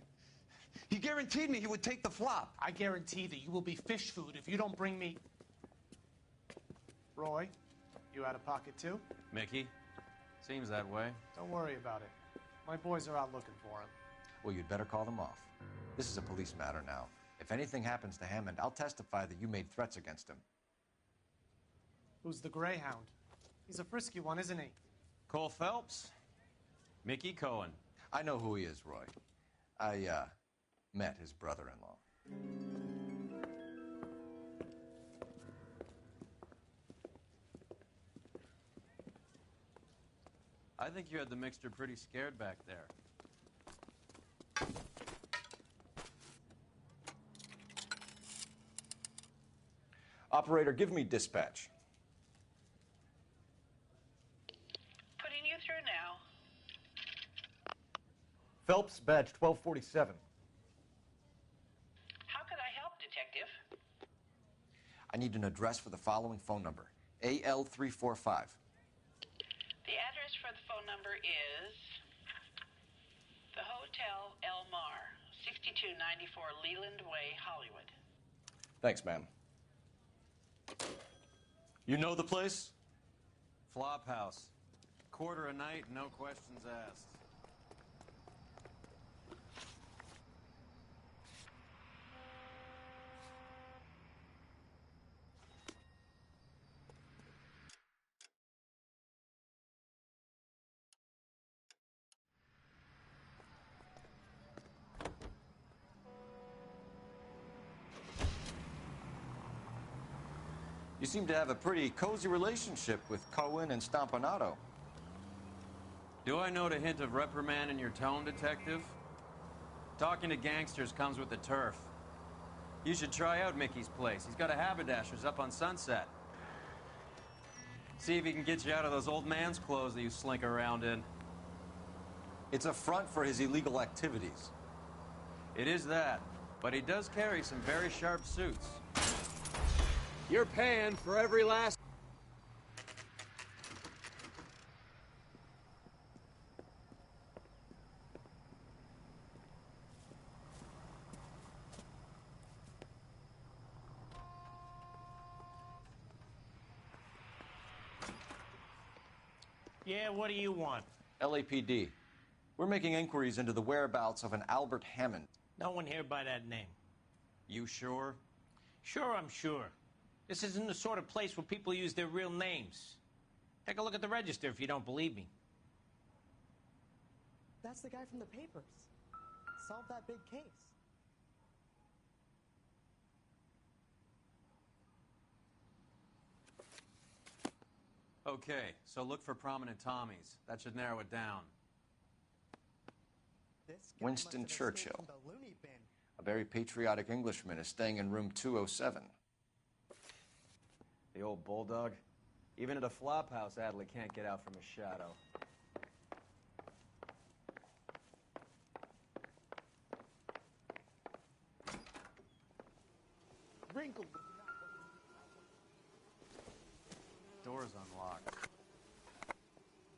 He guaranteed me he would take the flop. I guarantee that you will be fish food if you don't bring me... Roy, you out of pocket too? Mickey? Seems that way. Don't worry about it. My boys are out looking for him. Well, you'd better call them off. This is a police matter now. If anything happens to Hammond, I'll testify that you made threats against him. Who's the Greyhound? He's a frisky one, isn't he? Cole Phelps? Mickey Cohen. I know who he is, Roy. I, met his brother-in-law. I think you had the mixture pretty scared back there. Operator, give me dispatch. Putting you through now. Phelps, badge 1247. How could I help, Detective? I need an address for the following phone number. AL345. The address for the phone number is the Hotel El Mar, 6294 Leland Way, Hollywood. Thanks, ma'am. You know the place? Flop house. Quarter a night, no questions asked. You seem to have a pretty cozy relationship with Cohen and Stompanato. Do I note a hint of reprimand in your tone, Detective? Talking to gangsters comes with the turf. You should try out Mickey's place. He's got a haberdasher's up on Sunset. See if he can get you out of those old man's clothes that you slink around in. It's a front for his illegal activities. It is that, but he does carry some very sharp suits. You're paying for every last... Yeah, what do you want? LAPD. We're making inquiries into the whereabouts of an Albert Hammond. No one here by that name. You sure? Sure, I'm sure. This isn't the sort of place where people use their real names. Take a look at the register if you don't believe me. That's the guy from the papers. Solved that big case. Okay, so look for prominent Tommies. That should narrow it down. Winston Churchill. A very patriotic Englishman is staying in room 207. The old bulldog. Even at a flop house, Adley can't get out from his shadow. Wrinkled. Door's unlocked.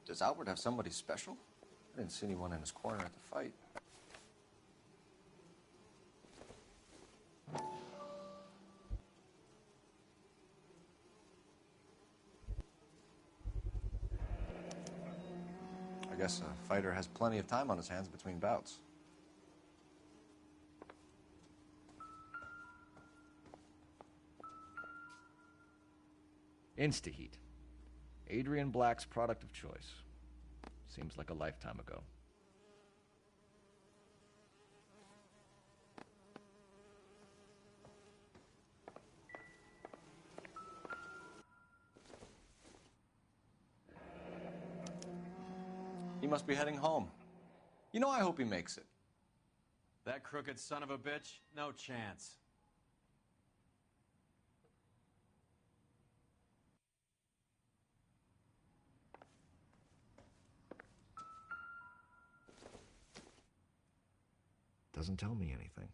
Does Albert have somebody special? I didn't see anyone in his corner at the fight. I guess a fighter has plenty of time on his hands between bouts. Instaheat. Adrian Black's product of choice. Seems like a lifetime ago. He must be heading home. You know, I hope he makes it. That crooked son of a bitch? No chance. Doesn't tell me anything.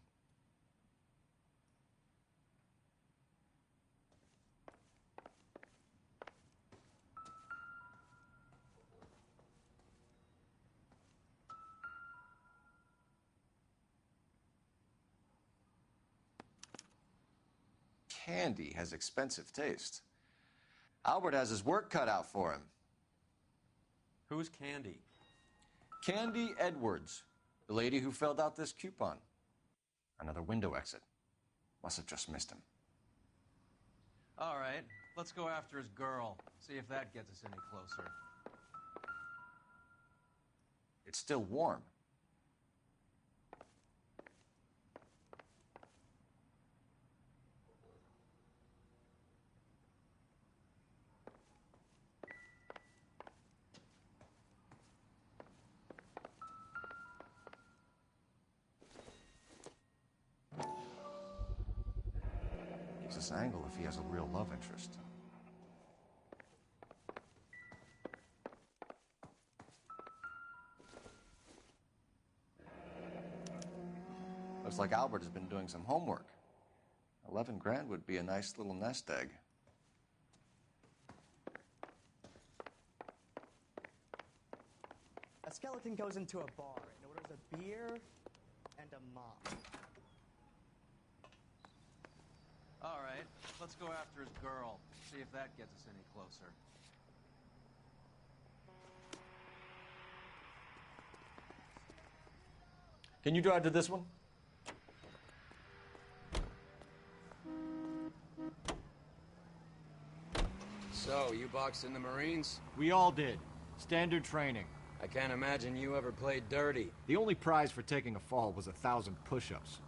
Candy has expensive taste. Albert has his work cut out for him. Who's Candy? Candy Edwards, the lady who filled out this coupon. Another window exit. Must have just missed him. All right, let's go after his girl. See if that gets us any closer. It's still warm. Gives us angle if he has a real love interest. Looks like Albert has been doing some homework. 11 grand would be a nice little nest egg. A skeleton goes into a bar and orders a beer and a mop. All right, let's go after his girl. See if that gets us any closer. Can you drive to this one? So, you boxed in the Marines? We all did. Standard training. I can't imagine you ever played dirty. The only prize for taking a fall was 1,000 push-ups.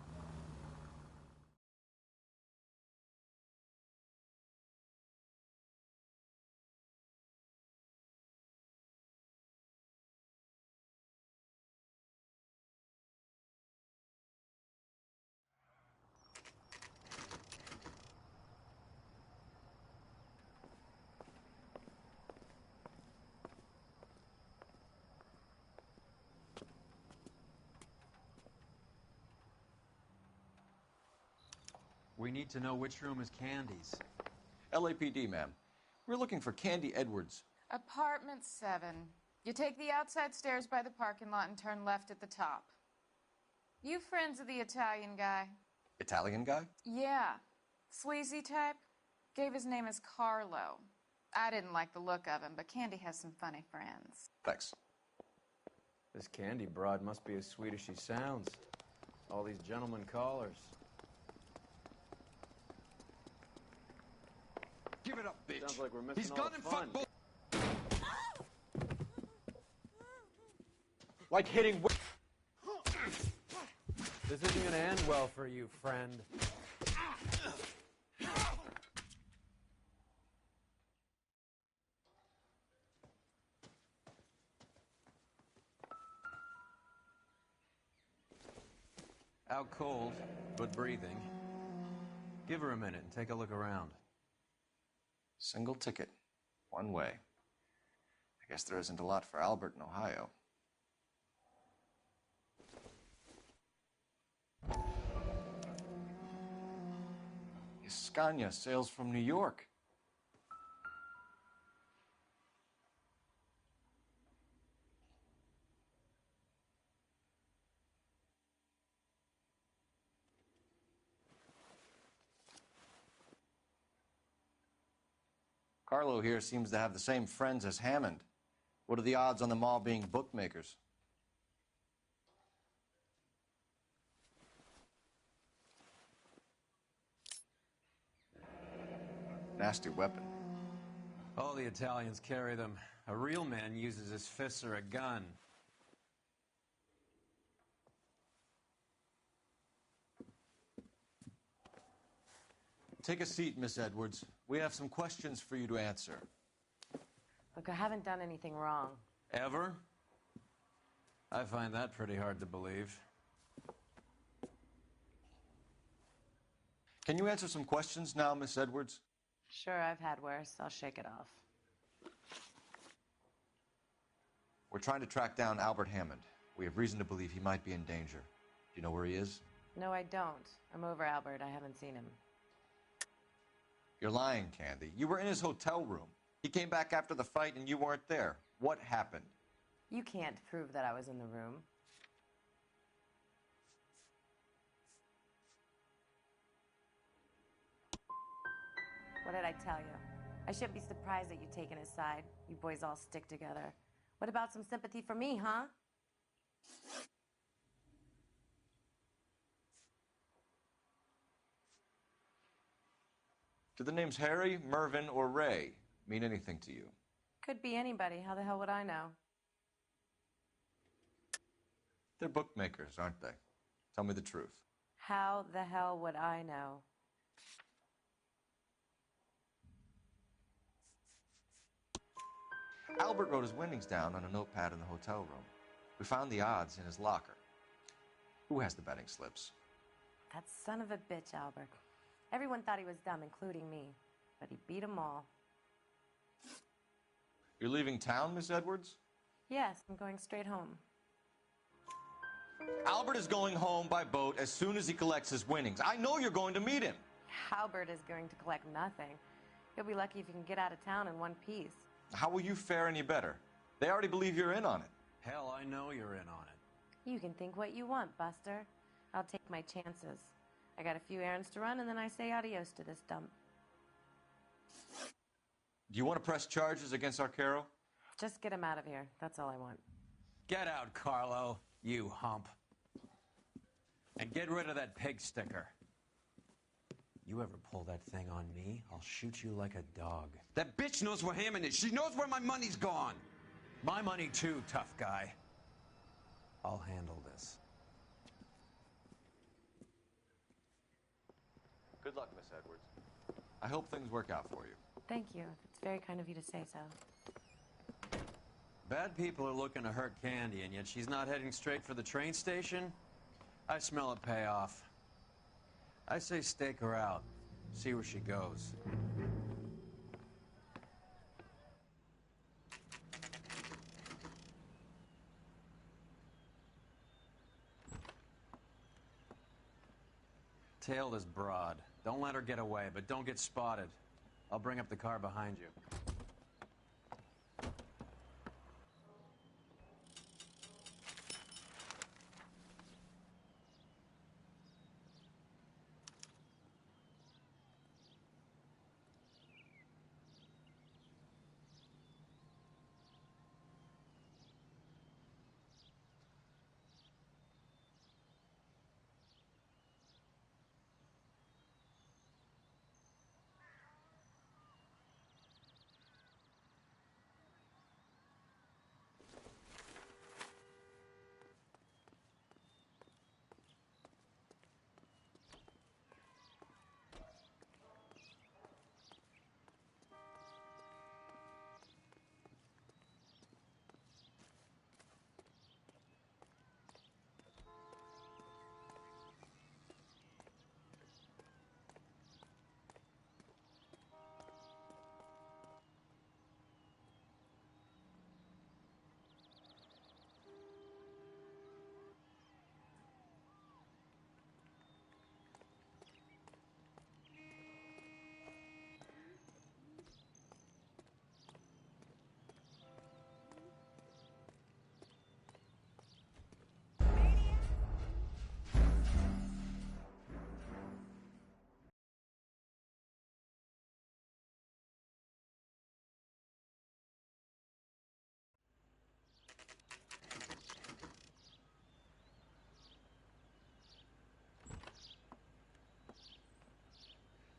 We need to know which room is Candy's. LAPD, ma'am. We're looking for Candy Edwards. Apartment 7. You take the outside stairs by the parking lot and turn left at the top. You friends of the Italian guy? Italian guy? Yeah. Sleazy type? Gave his name as Carlo. I didn't like the look of him, but Candy has some funny friends. Thanks. This Candy broad must be as sweet as she sounds. All these gentlemen callers. Give it up, bitch. Sounds like we're missing He's all gun the and fun. football. Like hitting... This isn't gonna end well for you, friend. Out cold, but breathing. Give her a minute and take a look around. Single ticket. One way. I guess there isn't a lot for Albert in Ohio. Scania sails from New York. Carlo here seems to have the same friends as Hammond. What are the odds on them all being bookmakers? Nasty weapon. All the Italians carry them. A real man uses his fists or a gun. Take a seat, Miss Edwards. We have some questions for you to answer. Look, I haven't done anything wrong. Ever? I find that pretty hard to believe. Can you answer some questions now, Miss Edwards? Sure, I've had worse. I'll shake it off. We're trying to track down Albert Hammond. We have reason to believe he might be in danger. Do you know where he is? No, I don't. I'm over Albert. I haven't seen him. You're lying, Candy. You were in his hotel room. He came back after the fight and you weren't there. What happened? You can't prove that I was in the room. What did I tell you? I shouldn't be surprised that you've taken his side. You boys all stick together. What about some sympathy for me, huh? Do the names Harry, Mervyn, or Ray mean anything to you? Could be anybody. How the hell would I know? They're bookmakers, aren't they? Tell me the truth. How the hell would I know? Albert wrote his winnings down on a notepad in the hotel room. We found the odds in his locker. Who has the betting slips? That son of a bitch, Albert. Everyone thought he was dumb, including me. But he beat them all. You're leaving town, Miss Edwards? Yes, I'm going straight home. Albert is going home by boat as soon as he collects his winnings. I know you're going to meet him. Albert is going to collect nothing. He'll be lucky if he can get out of town in one piece. How will you fare any better? They already believe you're in on it. Hell, I know you're in on it. You can think what you want, Buster. I'll take my chances. I got a few errands to run, and then I say adios to this dump. Do you want to press charges against Arcaro? Just get him out of here. That's all I want. Get out, Carlo, you hump. And get rid of that pig sticker. You ever pull that thing on me, I'll shoot you like a dog. That bitch knows where Hammond is. She knows where my money's gone. My money too, tough guy. I'll handle this. Good luck, Miss Edwards. I hope things work out for you. Thank you. It's very kind of you to say so. Bad people are looking to hurt Candy, and yet she's not heading straight for the train station? I smell a payoff. I say stake her out. See where she goes. Tail this broad. Don't let her get away, but don't get spotted. I'll bring up the car behind you.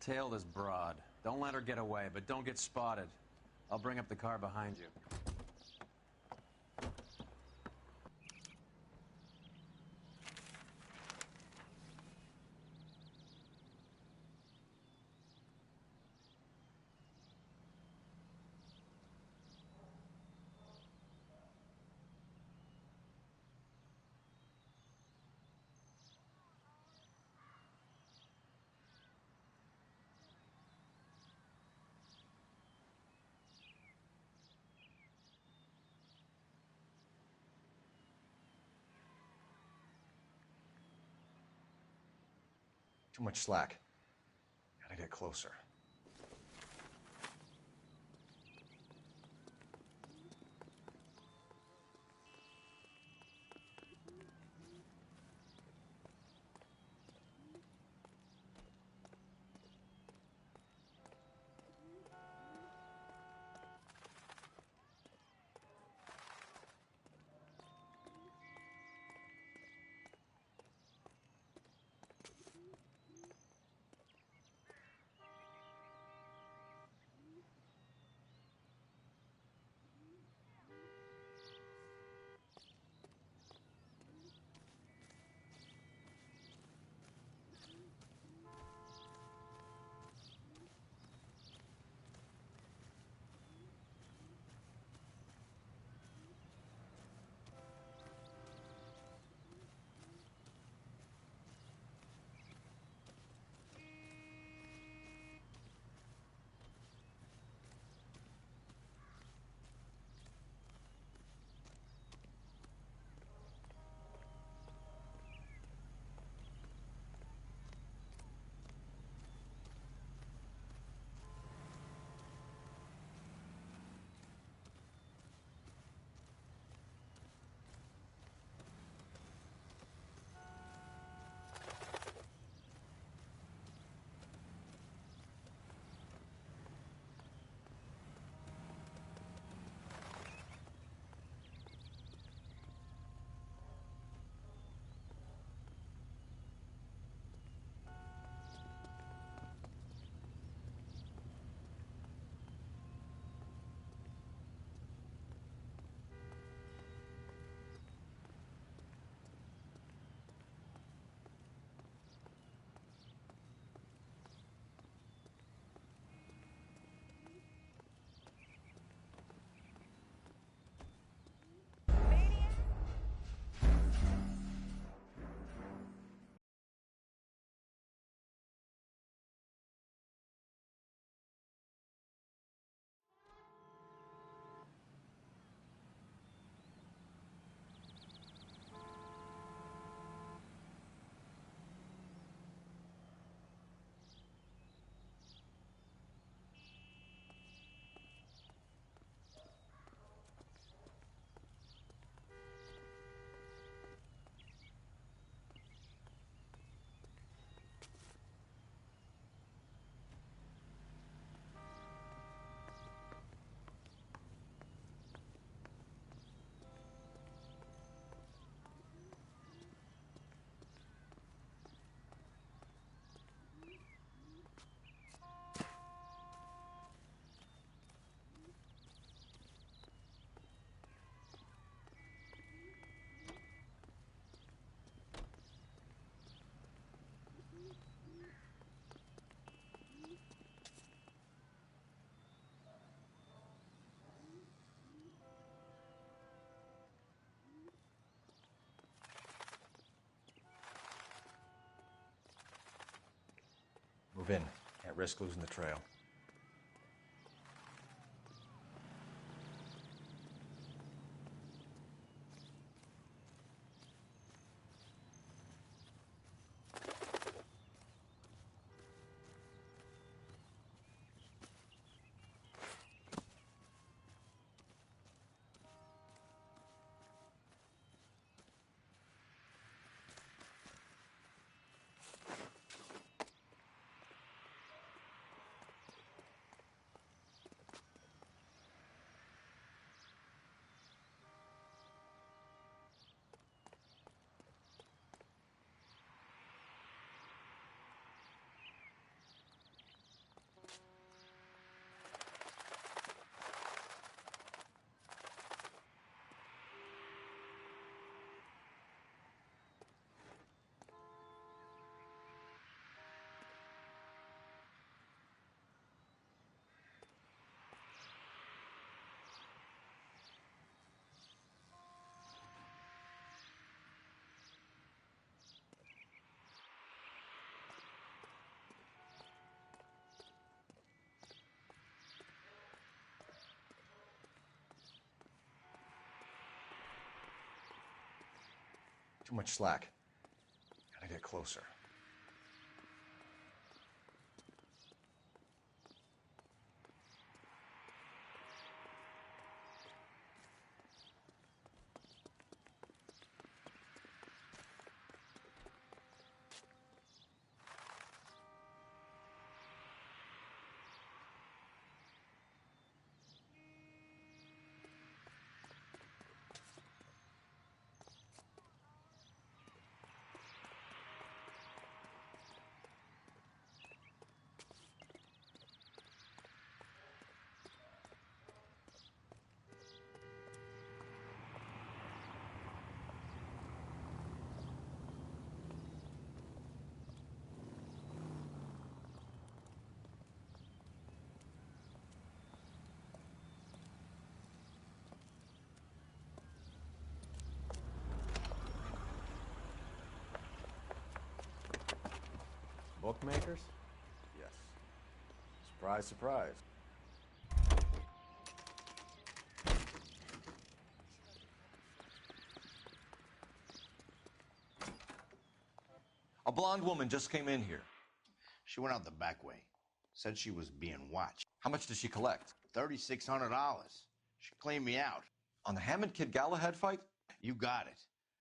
Tail this broad. Don't let her get away, but don't get spotted. I'll bring up the car behind you. Too much slack. Gotta get closer. Move in. Can't risk losing the trail. Too much slack. Gotta get closer. Bookmakers? Yes. Surprise, surprise. A blonde woman just came in here. She went out the back way. Said she was being watched. How much did she collect? $3,600. She cleaned me out. On the Hammond Kid Galahad fight? You got it.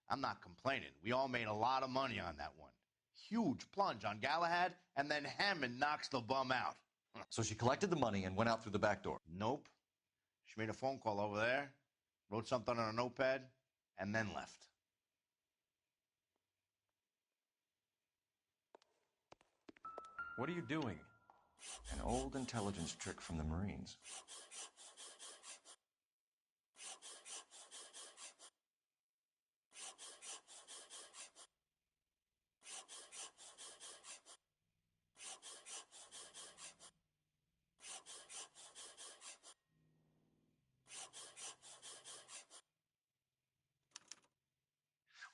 I'm not complaining. We all made a lot of money on that one. Huge plunge on Galahad, and then Hammond knocks the bum out. So she collected the money and went out through the back door? Nope. She made a phone call over there, wrote something on a notepad, and then left. What are you doing? An old intelligence trick from the Marines.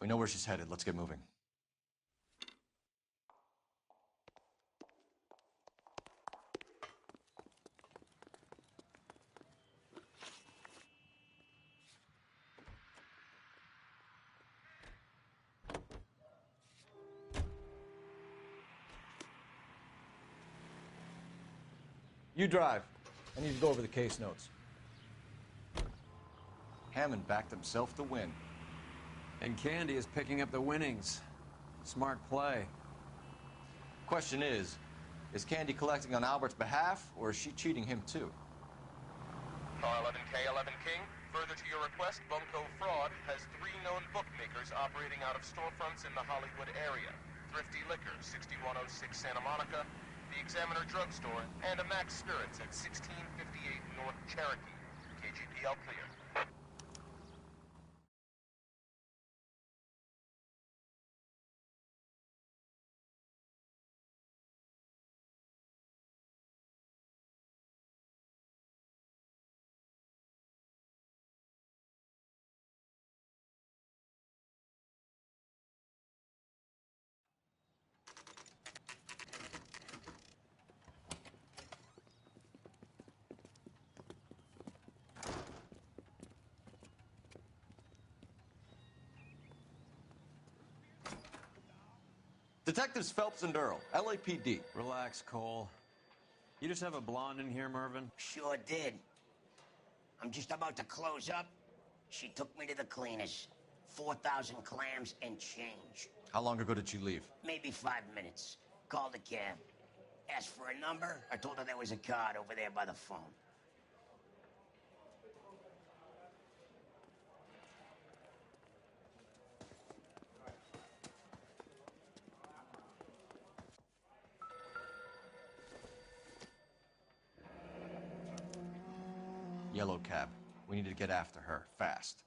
We know where she's headed. Let's get moving. You drive. I need to go over the case notes. Hammond backed himself to win. And Candy is picking up the winnings. Smart play. Question is Candy collecting on Albert's behalf, or is she cheating him too? R11K, 11 King. Further to your request, Bunko Fraud has 3 known bookmakers operating out of storefronts in the Hollywood area. Thrifty Liquor, 6106 Santa Monica, the Examiner Drugstore, and a Max Spirits at 1658 North Cherokee. KGPL clear. Detectives Phelps and Earl, LAPD. Relax, Cole. You just have a blonde in here, Mervyn? Sure did. I'm just about to close up. She took me to the cleaners. 4,000 clams and change. How long ago did she leave? Maybe 5 minutes. Called a cab. Asked for a number. I told her there was a card over there by the phone. Yellow cab. We need to get after her, fast.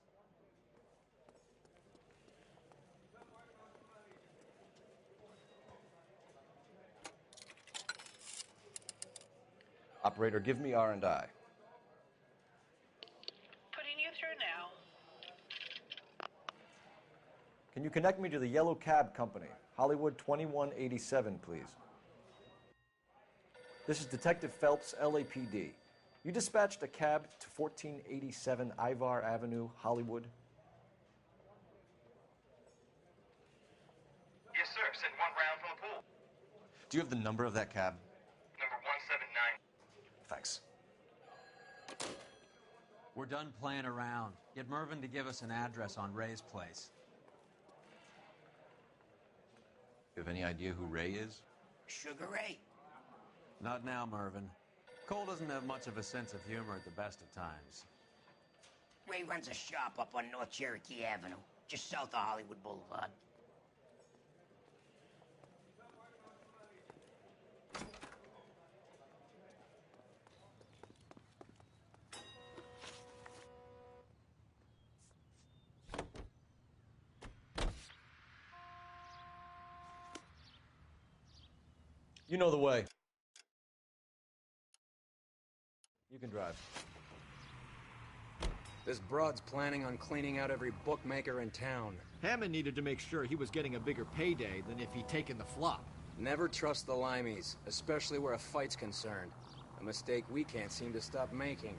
Operator, give me R&I. Putting you through now. Can you connect me to the Yellow Cab Company? Hollywood 2187, please. This is Detective Phelps, LAPD. You dispatched a cab to 1487 Ivar Avenue, Hollywood? Yes, sir. Send one round from the pool. Do you have the number of that cab? Number 179. Thanks. We're done playing around. Get Mervyn to give us an address on Ray's place. You have any idea who Ray is? Sugar Ray? Not now, Mervyn. Cole doesn't have much of a sense of humor at the best of times. Ray runs a shop up on North Cherokee Avenue, just south of Hollywood Boulevard. You know the way. You can drive. This broad's planning on cleaning out every bookmaker in town. Hammond needed to make sure he was getting a bigger payday than if he'd taken the flop. Never trust the limeys, especially where a fight's concerned. A mistake we can't seem to stop making.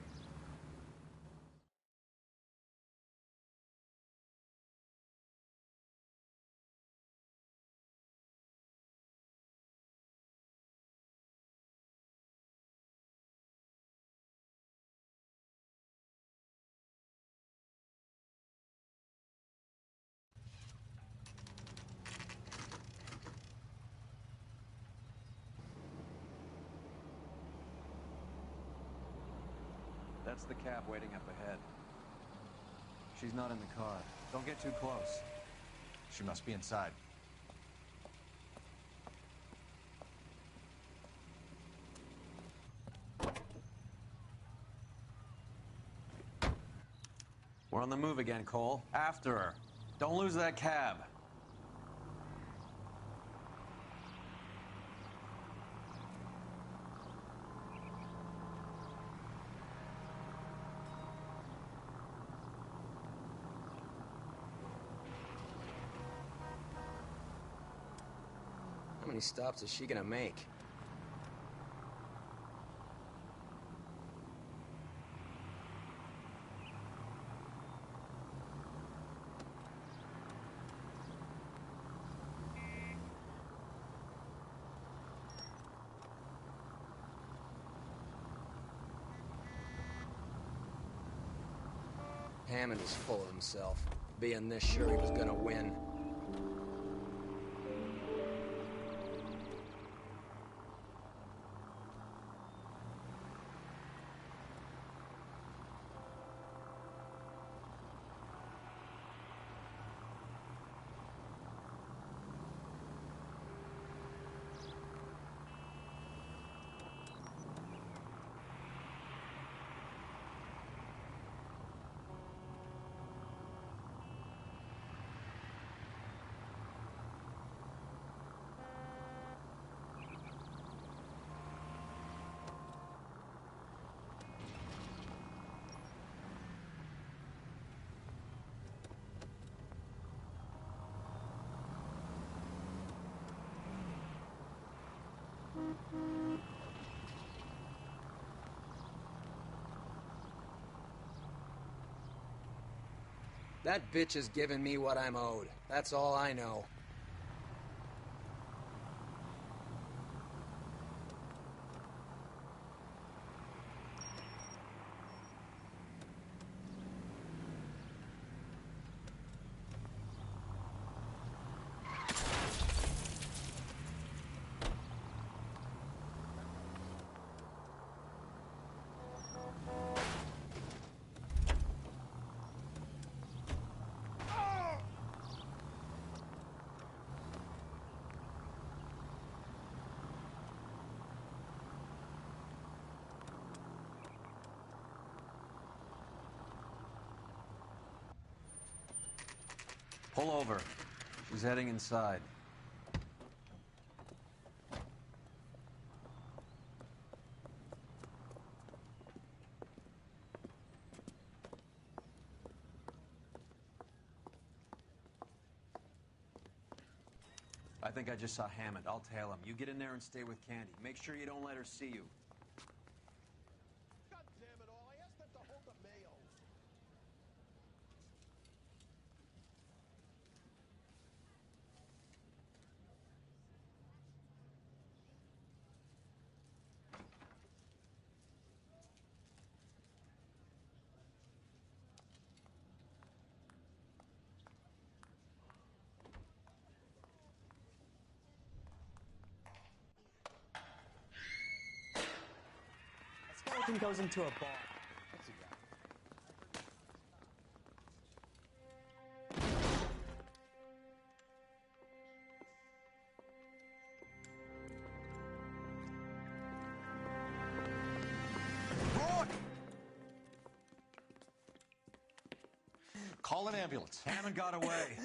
That's the cab waiting up ahead. She's not in the car. Don't get too close. She must be inside. We're on the move again, Cole. After her. Don't lose that cab. How many stops is she gonna make? Hammond is full of himself, being this sure he was gonna win. That bitch has given me what I'm owed. That's all I know. Pull over. She's heading inside. I think I just saw Hammond. I'll tail him. You get in there and stay with Candy. Make sure you don't let her see you. God damn it all, I asked them to hold the mail. A skeleton goes into a bar. What's he got? Call an ambulance. Hammond got away.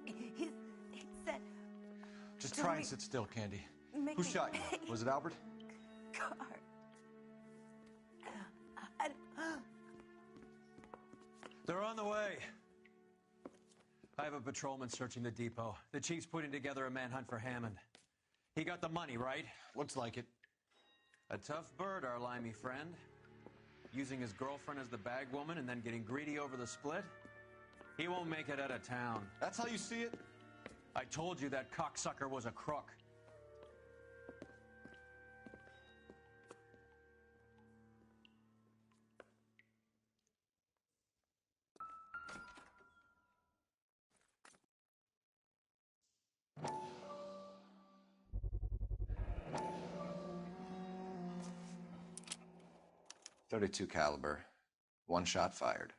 He said... Just try and sit still, Candy. Make Who me shot you? pay. Was it Albert? Car. They're on the way. I have a patrolman searching the depot. The chief's putting together a manhunt for Hammond. He got the money, right? Looks like it. A tough bird, our limey friend. Using his girlfriend as the bag woman and then getting greedy over the split. He won't make it out of town. That's how you see it? I told you that cocksucker was a crook. .32 caliber. One shot fired.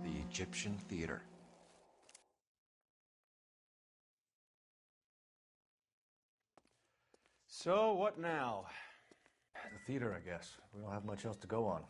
The Egyptian Theater. So, what now? The theater, I guess. We don't have much else to go on.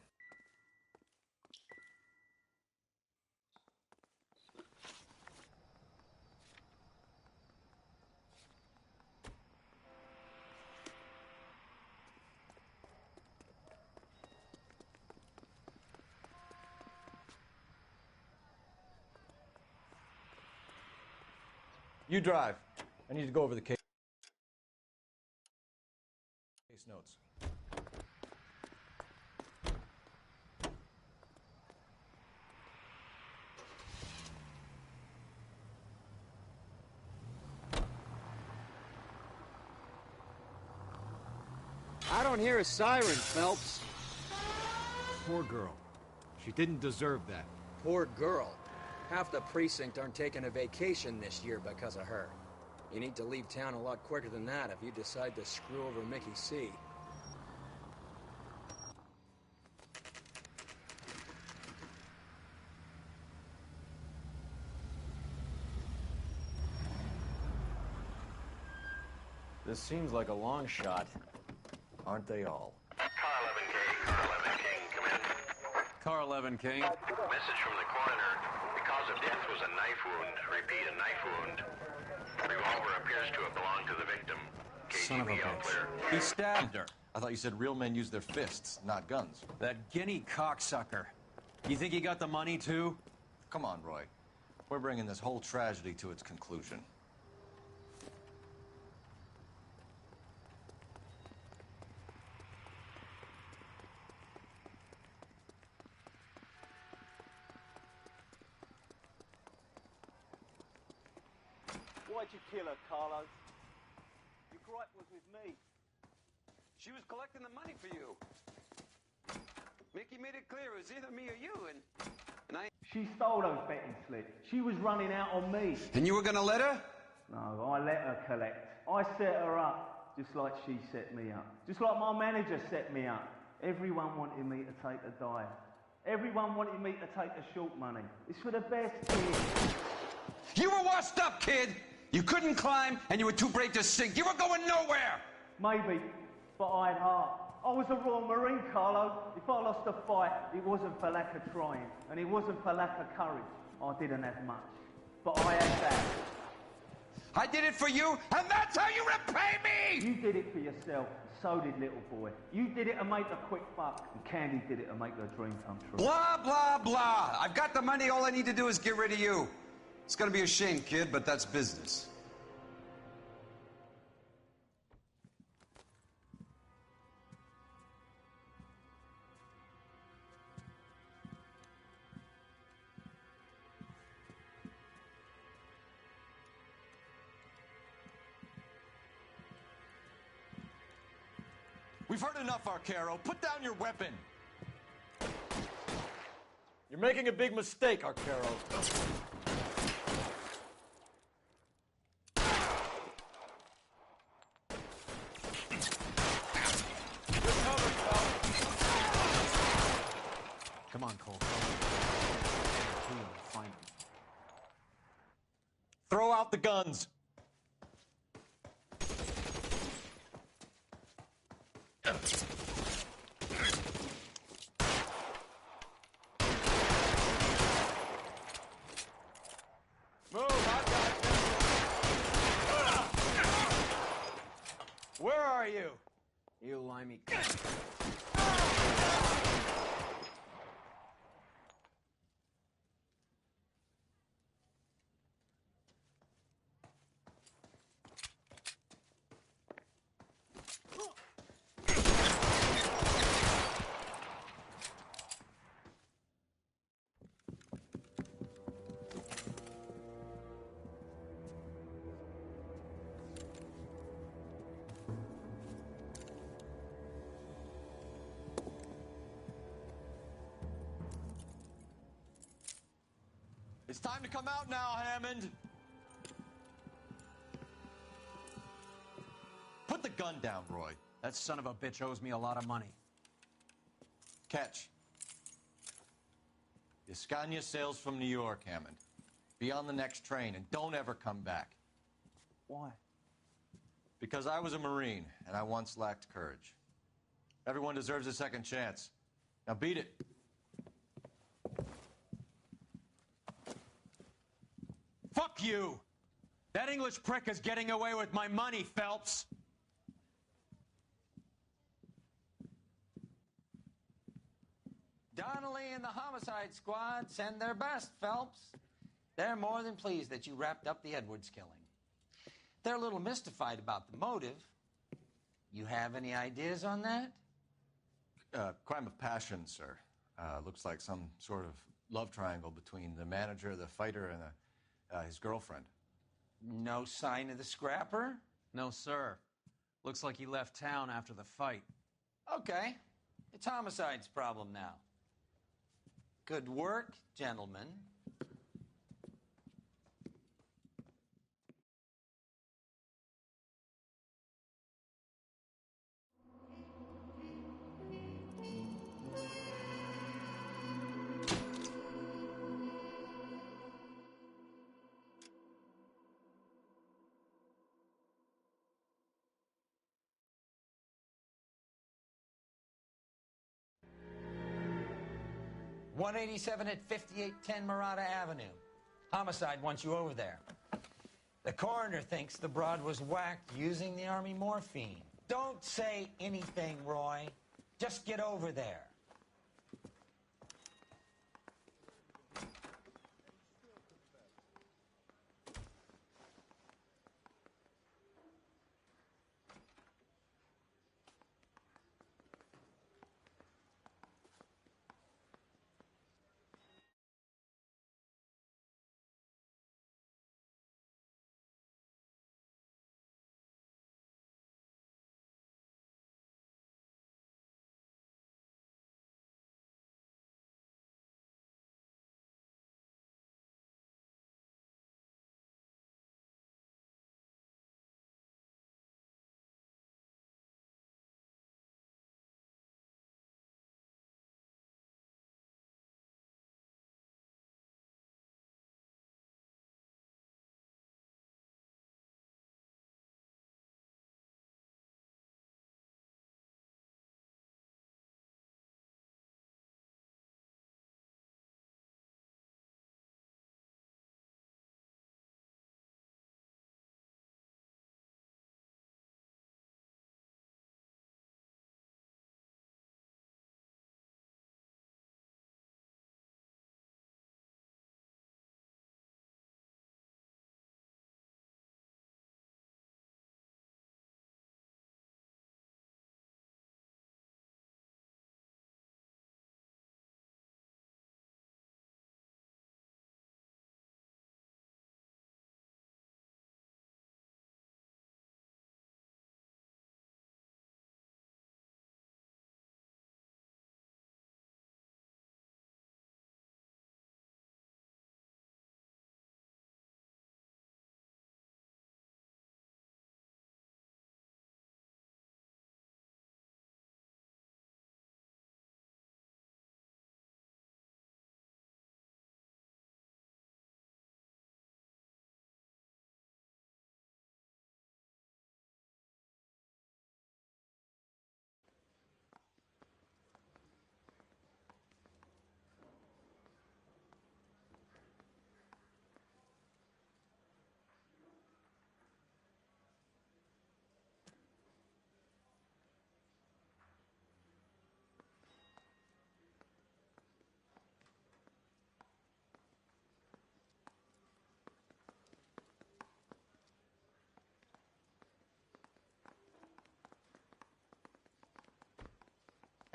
You drive. I need to go over the case notes. I don't hear a siren, Phelps. Poor girl. She didn't deserve that. Poor girl. Half the precinct aren't taking a vacation this year because of her. You need to leave town a lot quicker than that if you decide to screw over Mickey C. This seems like a long shot. Aren't they all? Car 11 King, car 11 King. Car 11 King. Message from the coroner. The cause of death was a knife wound. Repeat, a knife wound. Revolver appears to have belonged to the victim. Son of a KGB all bitch. clear. He stabbed her. I thought you said real men use their fists, not guns. That guinea cocksucker. You think he got the money, too? Come on, Roy. We're bringing this whole tragedy to its conclusion. Why'd you kill her, Carlo? Your gripe was with me. She was collecting the money for you. Mickey made it clear it was either me or you, and I... She stole those betting slips. She was running out on me. And you were gonna let her? No, I let her collect. I set her up, just like she set me up. Just like my manager set me up. Everyone wanted me to take a dive. Everyone wanted me to take the short money. It's for the best kid. You were washed up, kid! You couldn't climb, and you were too brave to sink. You were going nowhere! Maybe, but I had heart. I was a Royal Marine, Carlo. If I lost a fight, it wasn't for lack of trying, and it wasn't for lack of courage. I didn't have much, but I had that. I did it for you, and that's how you repay me! You did it for yourself, so did little boy. You did it to make a quick buck, and Candy did it to make her dream come true. Blah, blah, blah. I've got the money. All I need to do is get rid of you. It's gonna be a shame, kid, but that's business. We've heard enough, Arcaro. Put down your weapon. You're making a big mistake, Arcaro. Come on, Cole. Find him. Throw out the guns. Where are you? You limey. It's time to come out now, Hammond. Put the gun down, Roy. That son of a bitch owes me a lot of money. Catch. The Scania sails from New York, Hammond. Be on the next train and don't ever come back. Why? Because I was a Marine and I once lacked courage. Everyone deserves a second chance. Now beat it. Fuck you! That English prick is getting away with my money, Phelps! Donnelly and the homicide squad send their best, Phelps. They're more than pleased that you wrapped up the Edwards killing. They're a little mystified about the motive. You have any ideas on that? Crime of passion, sir. Looks like some sort of love triangle between the manager, the fighter, and his girlfriend. No sign of the scrapper? No, sir. Looks like he left town after the fight. Okay. It's homicide's problem now. Good work, gentlemen. .187 at 5810 Murata Avenue. Homicide wants you over there. The coroner thinks the broad was whacked using the Army morphine. Don't say anything, Roy. Just get over there.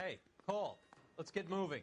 Hey, Cole, let's get moving.